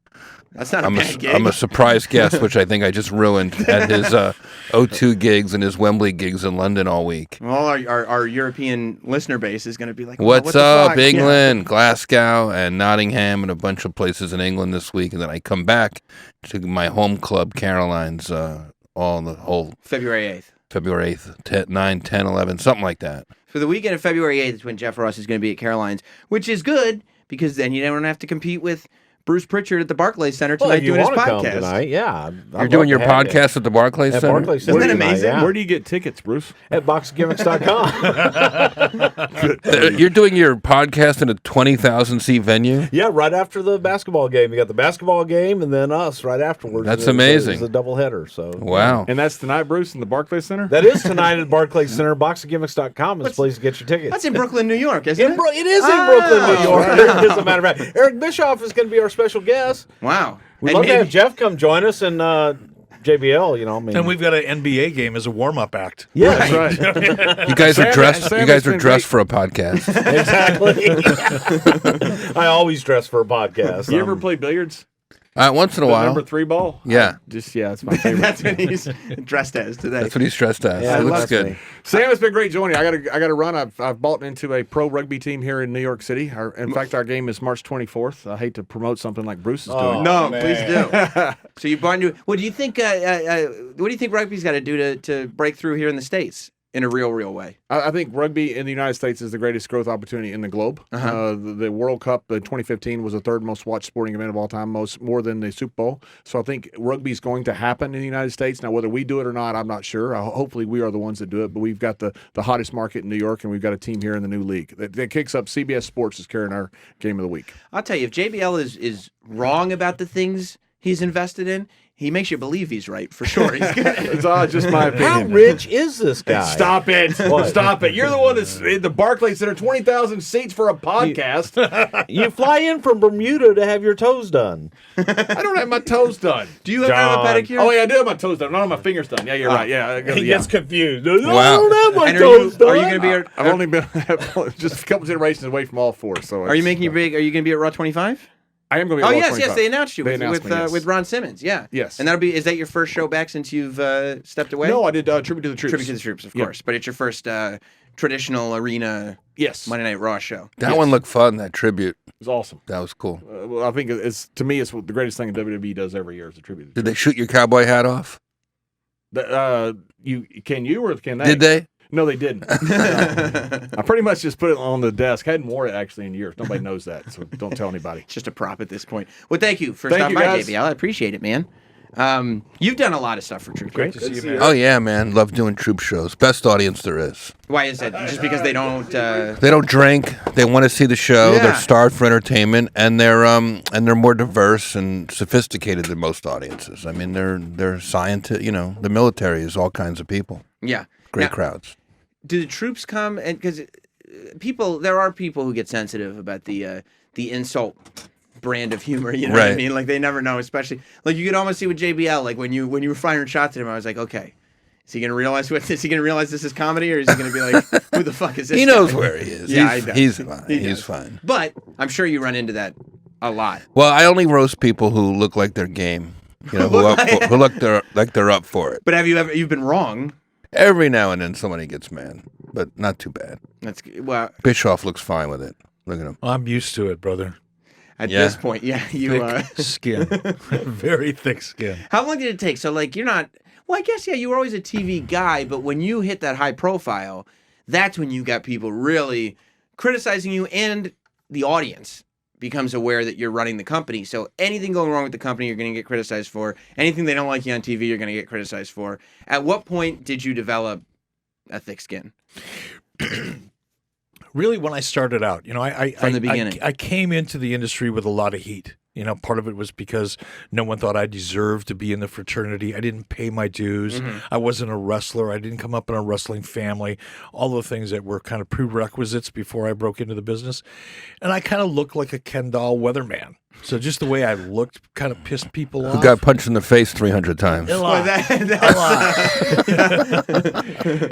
[SPEAKER 1] That's not a bad gig.
[SPEAKER 5] I'm a surprise guest, which I think I just ruined at his O2 gigs and his Wembley gigs in London all week.
[SPEAKER 1] Well, our European listener base is going to be like,
[SPEAKER 5] What's
[SPEAKER 1] what the
[SPEAKER 5] up,
[SPEAKER 1] fuck?
[SPEAKER 5] England, Glasgow, and Nottingham, and a bunch of places in England this week, and then I come back to my home club, Caroline's, the whole
[SPEAKER 1] February 8th.
[SPEAKER 5] February 8th, 9, 10, 11, something like that.
[SPEAKER 1] For the weekend of February 8th is when Jeff Ross is going to be at Caroline's, which is good because then you don't have to compete with Bruce Prichard at the Barclays Center tonight doing his podcast.
[SPEAKER 3] Tonight, yeah.
[SPEAKER 5] You're doing your podcast at the Barclays Center?
[SPEAKER 3] Barclays Center.
[SPEAKER 1] Isn't that amazing?
[SPEAKER 3] Tonight, yeah.
[SPEAKER 4] Where do you get tickets, Bruce?
[SPEAKER 3] At boxofgimmicks.com.
[SPEAKER 5] You're doing your podcast in a 20,000-seat venue?
[SPEAKER 3] Yeah, right after the basketball game. You got the basketball game and then us right afterwards.
[SPEAKER 5] That's amazing.
[SPEAKER 3] It's a doubleheader. So
[SPEAKER 5] Wow.
[SPEAKER 4] And that's tonight, Bruce, in the Barclays Center?
[SPEAKER 3] that is tonight at Barclays Center. Boxofgimmicks.com is the place to get your tickets.
[SPEAKER 1] That's in Brooklyn, New York, isn't it?
[SPEAKER 3] It is in Brooklyn, New York. As a matter of fact, Eric Bischoff is going to be our special guest.
[SPEAKER 1] Wow.
[SPEAKER 3] We'd love to have Jeff come join us and JBL.
[SPEAKER 2] And we've got an NBA game as a warm-up act.
[SPEAKER 3] Yeah,
[SPEAKER 4] That's right.
[SPEAKER 5] You guys are dressed.
[SPEAKER 4] Sam
[SPEAKER 5] You guys
[SPEAKER 4] has
[SPEAKER 5] are
[SPEAKER 4] been
[SPEAKER 5] dressed
[SPEAKER 4] great.
[SPEAKER 5] for a podcast.
[SPEAKER 3] exactly. I always dress for a podcast.
[SPEAKER 4] You ever play billiards?
[SPEAKER 5] Once in a
[SPEAKER 4] The
[SPEAKER 5] while.
[SPEAKER 4] number 3 ball?
[SPEAKER 5] Yeah.
[SPEAKER 4] It's my favorite.
[SPEAKER 1] That's what he's dressed as today.
[SPEAKER 5] That's what he's dressed as.
[SPEAKER 3] Yeah,
[SPEAKER 5] It looks
[SPEAKER 3] that's
[SPEAKER 5] good.
[SPEAKER 3] me.
[SPEAKER 4] Sam, it's been great joining you. I got to run. I've bought into a pro rugby team here in New York City. In fact, our game is March 24th. I hate to promote something like Bruce is doing.
[SPEAKER 1] No, please do. So you bought into. What do you think? What do you think rugby's got to do to break through here in the States in a real way?
[SPEAKER 4] I think rugby in the United States is the greatest growth opportunity in the globe. The World Cup, 2015, was the third most watched sporting event of all time, more than the Super Bowl. So I think rugby is going to happen in the United States. Now, whether we do it or not, I'm not sure. Hopefully, we are the ones that do it. But we've got the hottest market in New York, and we've got a team here in the new league that kicks up. CBS Sports is carrying our game of the week.
[SPEAKER 1] I'll tell you, if JBL is wrong about the things he's invested in, He makes you believe he's right for sure. He's good.
[SPEAKER 4] It's all just my opinion.
[SPEAKER 3] How rich is this guy?
[SPEAKER 4] Stop it! Stop it! You're the one that's in the Barclays Center, 20,000 seats for a podcast.
[SPEAKER 3] You fly in from Bermuda to have your toes done.
[SPEAKER 4] I don't have my toes done.
[SPEAKER 1] Do you ever have a pedicure?
[SPEAKER 4] Oh yeah, I do have my toes done. I don't have my fingers done. Yeah, you're right. Yeah,
[SPEAKER 3] He gets confused. I
[SPEAKER 5] Wow.
[SPEAKER 3] don't have my
[SPEAKER 1] And
[SPEAKER 3] toes done.
[SPEAKER 1] are you going to be?
[SPEAKER 4] I've only been just a couple generations away from all four. So
[SPEAKER 1] Are you making your big? Are you going to be at Raw 25?
[SPEAKER 4] I am going to be.
[SPEAKER 1] Oh
[SPEAKER 4] at Raw
[SPEAKER 1] yes,
[SPEAKER 4] 25.
[SPEAKER 1] they announced you
[SPEAKER 4] They
[SPEAKER 1] with
[SPEAKER 4] announced me, yes.
[SPEAKER 1] with Ron Simmons. Yeah.
[SPEAKER 4] Yes.
[SPEAKER 1] And that'll be. Is that your first show back since you've stepped away?
[SPEAKER 4] No, I did Tribute to the Troops.
[SPEAKER 1] Tribute to the Troops, of
[SPEAKER 4] Yeah.
[SPEAKER 1] course. But it's your first traditional arena
[SPEAKER 4] Yes,
[SPEAKER 1] Monday Night Raw show.
[SPEAKER 5] That one looked fun. That tribute.
[SPEAKER 4] it was awesome.
[SPEAKER 5] That was cool.
[SPEAKER 4] Well, I think it's to me, it's what the greatest thing WWE does every year is a tribute.
[SPEAKER 5] Did they shoot your cowboy hat off?
[SPEAKER 4] You or can they?
[SPEAKER 5] Did they?
[SPEAKER 4] No, they didn't. I pretty much just put it on the desk. I hadn't worn it actually in years. Nobody knows that, so don't tell anybody.
[SPEAKER 1] It's just a prop at this point. Well, thank you for
[SPEAKER 4] Thank
[SPEAKER 1] stopping
[SPEAKER 4] you,
[SPEAKER 1] by,
[SPEAKER 4] guys.
[SPEAKER 1] JBL. I appreciate it, man. You've done a lot of stuff for Troop.
[SPEAKER 3] Great to see you, man.
[SPEAKER 5] Oh yeah, man. Love doing troop shows. Best audience there is.
[SPEAKER 1] Why is that? Just because they don't?
[SPEAKER 5] They don't drink. They want to see the show.
[SPEAKER 1] Yeah.
[SPEAKER 5] They're starved for entertainment, and they're more diverse and sophisticated than most audiences. I mean, they're scientists. You know, the military is all kinds of people.
[SPEAKER 1] Yeah.
[SPEAKER 5] Great
[SPEAKER 1] Now,
[SPEAKER 5] crowds.
[SPEAKER 1] do the troops come? And because there are people who get sensitive about the insult brand of humor. You know what I
[SPEAKER 5] Right.
[SPEAKER 1] mean? Like they never know, especially like you could almost see with JBL. Like when you were firing shots at him, I was like, okay. Is he gonna realize what? Is he gonna realize this is comedy, or is he gonna be like, "Who the fuck is this?"
[SPEAKER 5] He knows
[SPEAKER 1] guy?
[SPEAKER 5] where he is.
[SPEAKER 1] Yeah,
[SPEAKER 5] he's
[SPEAKER 1] he does.
[SPEAKER 5] fine.
[SPEAKER 1] He
[SPEAKER 5] He's
[SPEAKER 1] does.
[SPEAKER 5] fine.
[SPEAKER 1] But I'm sure you run into that a lot.
[SPEAKER 5] Well, I only roast people who look like they're game. You know, who look they're up for it.
[SPEAKER 1] But you've been wrong?
[SPEAKER 5] Every now and then somebody gets mad, but not too bad.
[SPEAKER 1] That's well
[SPEAKER 5] Bischoff looks fine with it. Look at him.
[SPEAKER 2] I'm used to it, brother.
[SPEAKER 1] at
[SPEAKER 5] Yeah.
[SPEAKER 1] this point. Yeah, you.
[SPEAKER 2] Thick skin. Very thick skin.
[SPEAKER 1] How long did it take? So like you're not. Well, I guess you were always a TV guy, but when you hit that high profile, that's when you got people really criticizing you, and the audience becomes aware that you're running the company. So anything going wrong with the company, you're going to get criticized for. Anything they don't like you on TV, you're going to get criticized for. At what point did you develop a thick skin?
[SPEAKER 2] Really, when I started out,
[SPEAKER 1] From the beginning.
[SPEAKER 2] I came into the industry with a lot of heat. Part of it was because no one thought I deserved to be in the fraternity. I didn't pay my dues. I wasn't a wrestler. I didn't come up in a wrestling family. All the things that were kind of prerequisites before I broke into the business. And I kind of looked like a Ken doll weatherman. So just the way I looked kind of pissed people off.
[SPEAKER 5] Who got punched in the face 300 times?
[SPEAKER 2] A lot.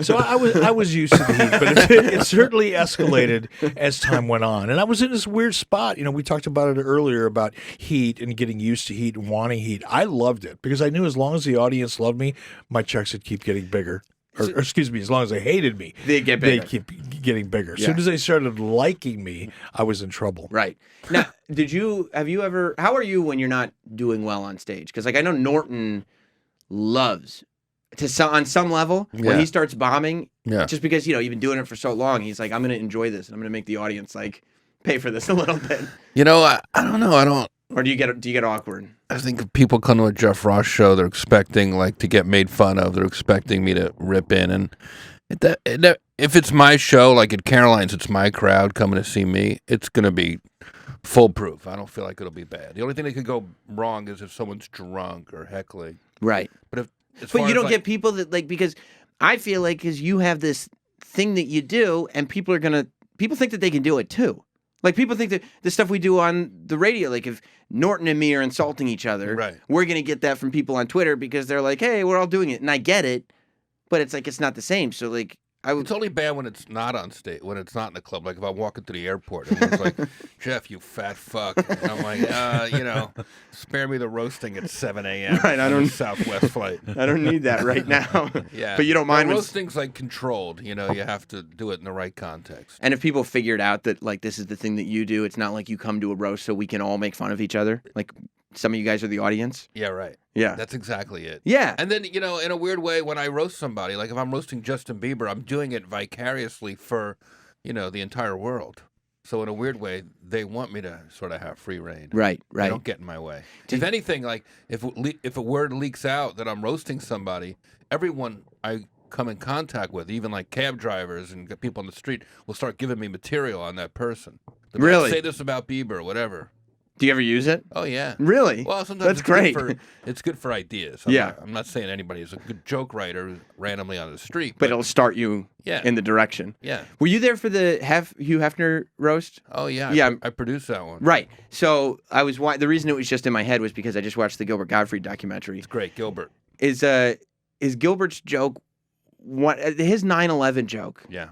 [SPEAKER 2] So I was used to the heat, but it certainly escalated as time went on. And I was in this weird spot. We talked about it earlier about heat and getting used to heat and wanting heat. I loved it because I knew as long as the audience loved me, my checks would keep getting bigger. Or excuse me, as long as they hated me,
[SPEAKER 1] They'd get bigger.
[SPEAKER 2] They'd keep getting bigger. As
[SPEAKER 1] Yeah.
[SPEAKER 2] soon as they started liking me, I was in trouble.
[SPEAKER 1] Right. Now, how are you when you're not doing well on stage? Because like I know Norton loves on some level when
[SPEAKER 5] Yeah.
[SPEAKER 1] he starts bombing,
[SPEAKER 5] Yeah.
[SPEAKER 1] just because you've been doing it for so long, he's like, I'm gonna enjoy this and I'm gonna make the audience like pay for this a little bit.
[SPEAKER 5] I don't know.
[SPEAKER 1] Or do you get awkward?
[SPEAKER 5] I think if people come to a Jeff Ross show, they're expecting to get made fun of. They're expecting me to rip in, and if it's my show, like at Caroline's, it's my crowd coming to see me. It's gonna be foolproof. I don't feel like it'll be bad. The only thing that could go wrong is if someone's drunk or heckling.
[SPEAKER 1] Right.
[SPEAKER 5] But
[SPEAKER 1] But you don't get people that because I feel like because you have this thing that you do, and people think that they can do it too. Like people think that the stuff we do on the radio, like if Norton and me are insulting each other,
[SPEAKER 5] Right.
[SPEAKER 1] we're gonna get that from people on Twitter because they're like, "Hey, we're all doing it," and I get it, but it's like it's not the same. So like
[SPEAKER 5] It's only bad when it's not on stage, when it's not in the club. Like if I'm walking to the airport and it's like, Jeff, you fat fuck. And I'm like, spare me the roasting at 7 a.m.
[SPEAKER 1] Right, I
[SPEAKER 5] on
[SPEAKER 1] don't-
[SPEAKER 5] the Southwest flight.
[SPEAKER 1] I don't need that right now.
[SPEAKER 5] Yeah.
[SPEAKER 1] But you don't mind when
[SPEAKER 5] roasting's like controlled. You have to do it in the right context.
[SPEAKER 1] and if people figured out that like this is the thing that you do, it's not like you come to a roast so we can all make fun of each other. Like some of you guys are the audience.
[SPEAKER 5] Yeah, right.
[SPEAKER 1] Yeah.
[SPEAKER 5] That's exactly it.
[SPEAKER 1] Yeah.
[SPEAKER 5] And then, in a weird way, when I roast somebody, like if I'm roasting Justin Bieber, I'm doing it vicariously for, the entire world. So in a weird way, they want me to sort of have free reign.
[SPEAKER 1] Right.
[SPEAKER 5] They don't get in my way. If anything, like if a word leaks out that I'm roasting somebody, everyone I come in contact with, even like cab drivers and people on the street, will start giving me material on that person. They'll be like,
[SPEAKER 1] Really?
[SPEAKER 5] say this about Bieber or whatever.
[SPEAKER 1] Do you ever use it?
[SPEAKER 5] Oh yeah.
[SPEAKER 1] Really?
[SPEAKER 5] Well, sometimes
[SPEAKER 1] That's
[SPEAKER 5] it's
[SPEAKER 1] great.
[SPEAKER 5] It's good for ideas.
[SPEAKER 1] Yeah.
[SPEAKER 5] I'm not saying anybody is a good joke writer randomly on the street,
[SPEAKER 1] But it'll start you
[SPEAKER 5] Yeah.
[SPEAKER 1] in the direction.
[SPEAKER 5] yeah.
[SPEAKER 1] Were you there for the Hugh Hefner roast?
[SPEAKER 5] Oh yeah.
[SPEAKER 1] Yeah.
[SPEAKER 5] I produced that one.
[SPEAKER 1] Right. So I was the reason it was just in my head was because I just watched the Gilbert Godfried documentary.
[SPEAKER 5] It's great, Gilbert.
[SPEAKER 1] Is Gilbert's joke his 9/11 joke?
[SPEAKER 5] Yeah.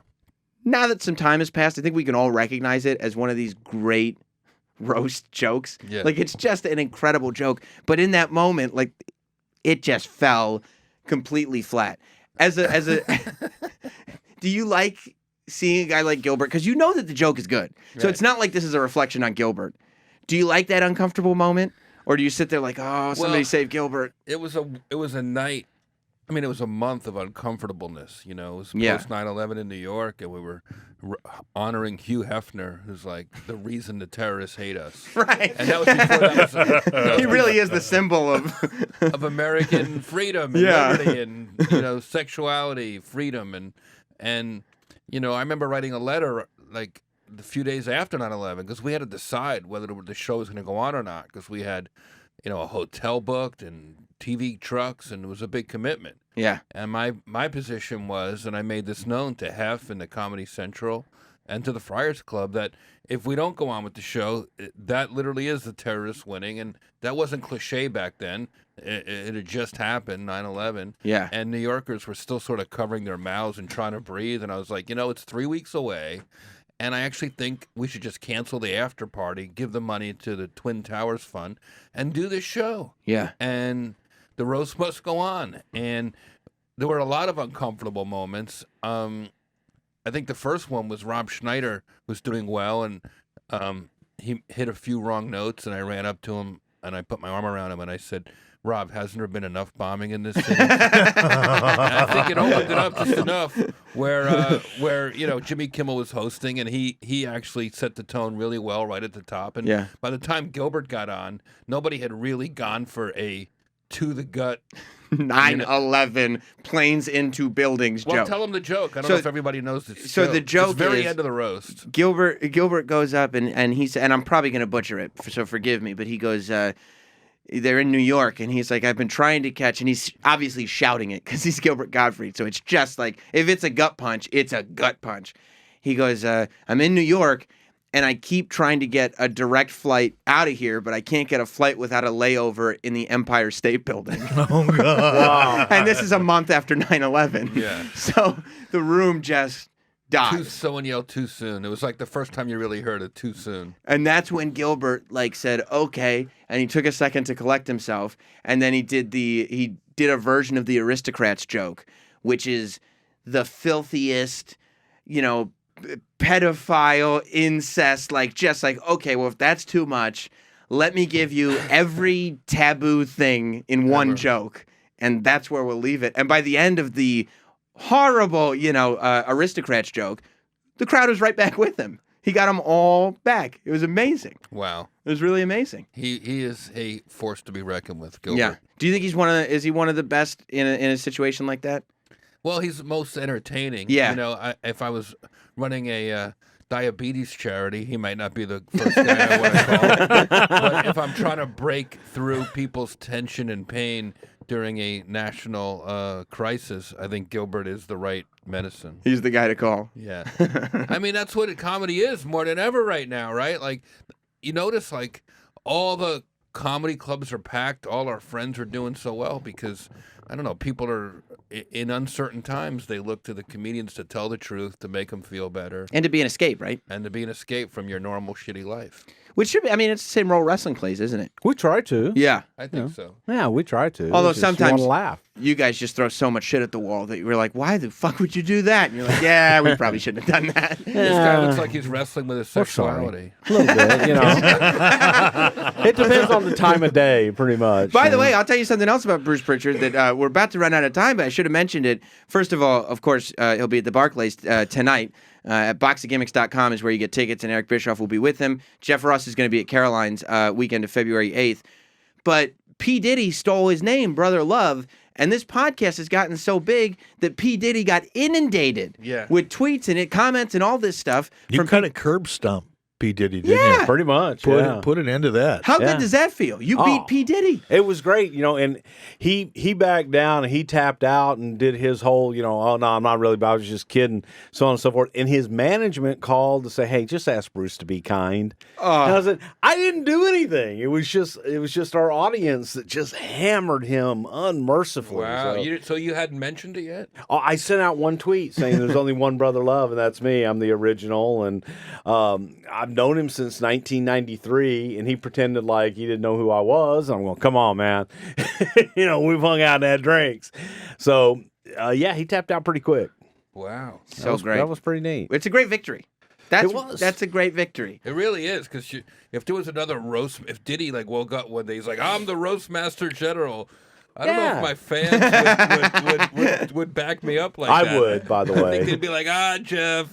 [SPEAKER 1] Now that some time has passed, I think we can all recognize it as one of these great roast jokes.
[SPEAKER 5] Yeah.
[SPEAKER 1] Like it's just an incredible joke. But in that moment, like it just fell completely flat. As a do you like seeing a guy like Gilbert? Because you know that the joke is good. So
[SPEAKER 5] Right.
[SPEAKER 1] it's not like this is a reflection on Gilbert. Do you like that uncomfortable moment? Or do you sit there like, oh, somebody save Gilbert?
[SPEAKER 5] It was a night. I mean, it was a month of uncomfortableness. You know, it was
[SPEAKER 1] Yeah.
[SPEAKER 5] post 9/11 in New York, and we were honoring Hugh Hefner, who's like the reason the terrorists hate us.
[SPEAKER 1] Right.
[SPEAKER 5] And that was before that was
[SPEAKER 1] He really is the symbol of
[SPEAKER 5] of American freedom and
[SPEAKER 1] Yeah.
[SPEAKER 5] liberty and sexuality, freedom and I remember writing a letter like a few days after 9/11 because we had to decide whether the show was going to go on or not because we had a hotel booked and TV trucks and it was a big commitment.
[SPEAKER 1] Yeah.
[SPEAKER 5] And my position was, and I made this known to Hef and the Comedy Central and to the Friars Club, that if we don't go on with the show, that literally is the terrorists winning. And that wasn't cliche back then. It had just happened, 9/11.
[SPEAKER 1] Yeah.
[SPEAKER 5] And New Yorkers were still sort of covering their mouths and trying to breathe. And I was like, it's 3 weeks away. And I actually think we should just cancel the after party, give the money to the Twin Towers Fund, and do this show.
[SPEAKER 1] Yeah.
[SPEAKER 5] And the roast must go on. And there were a lot of uncomfortable moments. I think the first one was Rob Schneider was doing well, and he hit a few wrong notes, and I ran up to him, and I put my arm around him, and I said, Rob, hasn't there been enough bombing in this city? And I think it opened it up just enough where Jimmy Kimmel was hosting, and he actually set the tone really well right at the top. And
[SPEAKER 1] Yeah.
[SPEAKER 5] by the time Gilbert got on, nobody had really gone for a to-the-gut
[SPEAKER 1] 9/11 planes into buildings
[SPEAKER 5] Well,
[SPEAKER 1] joke.
[SPEAKER 5] tell him the joke. I don't
[SPEAKER 1] So-
[SPEAKER 5] know if everybody knows this.
[SPEAKER 1] so the joke
[SPEAKER 5] it's very
[SPEAKER 1] is-
[SPEAKER 5] end of the roast.
[SPEAKER 1] Gilbert goes up and he said, and I'm probably going to butcher it, so forgive me, but he goes, they're in New York, and he's like, I've been trying to catch, and he's obviously shouting it because he's Gilbert Godfried, so it's just like, if it's a gut punch, it's a gut punch. He goes, I'm in New York, and I keep trying to get a direct flight out of here, but I can't get a flight without a layover in the Empire State Building.
[SPEAKER 2] Oh, God.
[SPEAKER 1] And this is a month after 9/11.
[SPEAKER 5] Yeah.
[SPEAKER 1] So the room just died.
[SPEAKER 5] Someone yelled too soon. It was like the first time you really heard it too soon.
[SPEAKER 1] And that's when Gilbert said, okay, and he took a second to collect himself, and then he did a version of the Aristocrats joke, which is the filthiest, pedophile, incest, okay, well, if that's too much, let me give you every taboo thing in one joke, and that's where we'll leave it. And by the end of the horrible, Aristocrats joke, the crowd was right back with him. He got them all back. It was amazing.
[SPEAKER 5] Wow.
[SPEAKER 1] It was really amazing.
[SPEAKER 5] He is a force to be reckoned with, Gilbert.
[SPEAKER 1] Yeah. Do you think is he one of the best in a situation like that?
[SPEAKER 5] Well, he's most entertaining.
[SPEAKER 1] Yeah.
[SPEAKER 5] If I was running a diabetes charity, he might not be the first guy I want to call. But if I'm trying to break through people's tension and pain during a national crisis, I think Gilbert is the right medicine.
[SPEAKER 1] He's the guy to call.
[SPEAKER 5] Yeah. I mean, that's what comedy is more than ever right now, right? Like, you notice, all the comedy clubs are packed. All our friends are doing so well because, I don't know, people are, in uncertain times, they look to the comedians to tell the truth, to make them feel better.
[SPEAKER 1] And to be an escape, right?
[SPEAKER 5] And to be an escape from your normal shitty life.
[SPEAKER 1] Which should be, it's the same role wrestling plays, isn't it?
[SPEAKER 3] We try to.
[SPEAKER 1] Yeah.
[SPEAKER 5] I think so.
[SPEAKER 3] Yeah, we try to.
[SPEAKER 1] Although
[SPEAKER 3] It's just
[SPEAKER 1] sometimes
[SPEAKER 3] wanna laugh.
[SPEAKER 1] you guys just throw so much shit at the wall that you're like, why the fuck would you do that? And you're like, yeah, we probably shouldn't have done that.
[SPEAKER 5] This guy looks like he's wrestling with his
[SPEAKER 3] We're sorry.
[SPEAKER 5] sexuality.
[SPEAKER 3] A little bit, It depends on the time of day, pretty much.
[SPEAKER 1] By the way, I'll tell you something else about Bruce Prichard that we're about to run out of time, but I should have mentioned it. First of all, of course, he'll be at the Barclays tonight. At boxofgimmicks.com is where you get tickets, and Eric Bischoff will be with him. Jeff Ross is going to be at Caroline's weekend of February 8th. But P. Diddy stole his name, Brother Love, and this podcast has gotten so big that P. Diddy got inundated with tweets and comments and all this stuff.
[SPEAKER 2] You kind of curb stomp P. Diddy, didn't you?
[SPEAKER 1] Yeah.
[SPEAKER 3] Pretty much.
[SPEAKER 2] Put,
[SPEAKER 3] yeah.
[SPEAKER 2] put an end to that.
[SPEAKER 1] How
[SPEAKER 3] Yeah.
[SPEAKER 1] good does that feel? You
[SPEAKER 3] Oh.
[SPEAKER 1] beat P. Diddy.
[SPEAKER 3] It was great, and he backed down and he tapped out and did his whole, oh no, I'm not really, but I was just kidding, so on and so forth. And his management called to say, hey, just ask Bruce to be kind. And I said, I didn't do anything. It was just our audience that just hammered him unmercifully.
[SPEAKER 5] Wow.
[SPEAKER 3] So,
[SPEAKER 5] So you hadn't mentioned it yet?
[SPEAKER 3] I sent out one tweet saying there's only one Brother Love, and that's me. I'm the original, and I've known him since 1993, and he pretended like he didn't know who I was. I'm going, come on, man. We've hung out and had drinks. So, he tapped out pretty quick.
[SPEAKER 5] Wow.
[SPEAKER 1] So great.
[SPEAKER 3] That was pretty neat.
[SPEAKER 1] It's a great victory. That's
[SPEAKER 3] It was.
[SPEAKER 1] That's a great victory.
[SPEAKER 5] It really is, because if there was another roast, if Diddy woke up one day, he's like, I'm the roast master general. I don't know if my fans would back me up like that.
[SPEAKER 3] I would, by the
[SPEAKER 5] I
[SPEAKER 3] way.
[SPEAKER 5] think they'd be like, Jeff.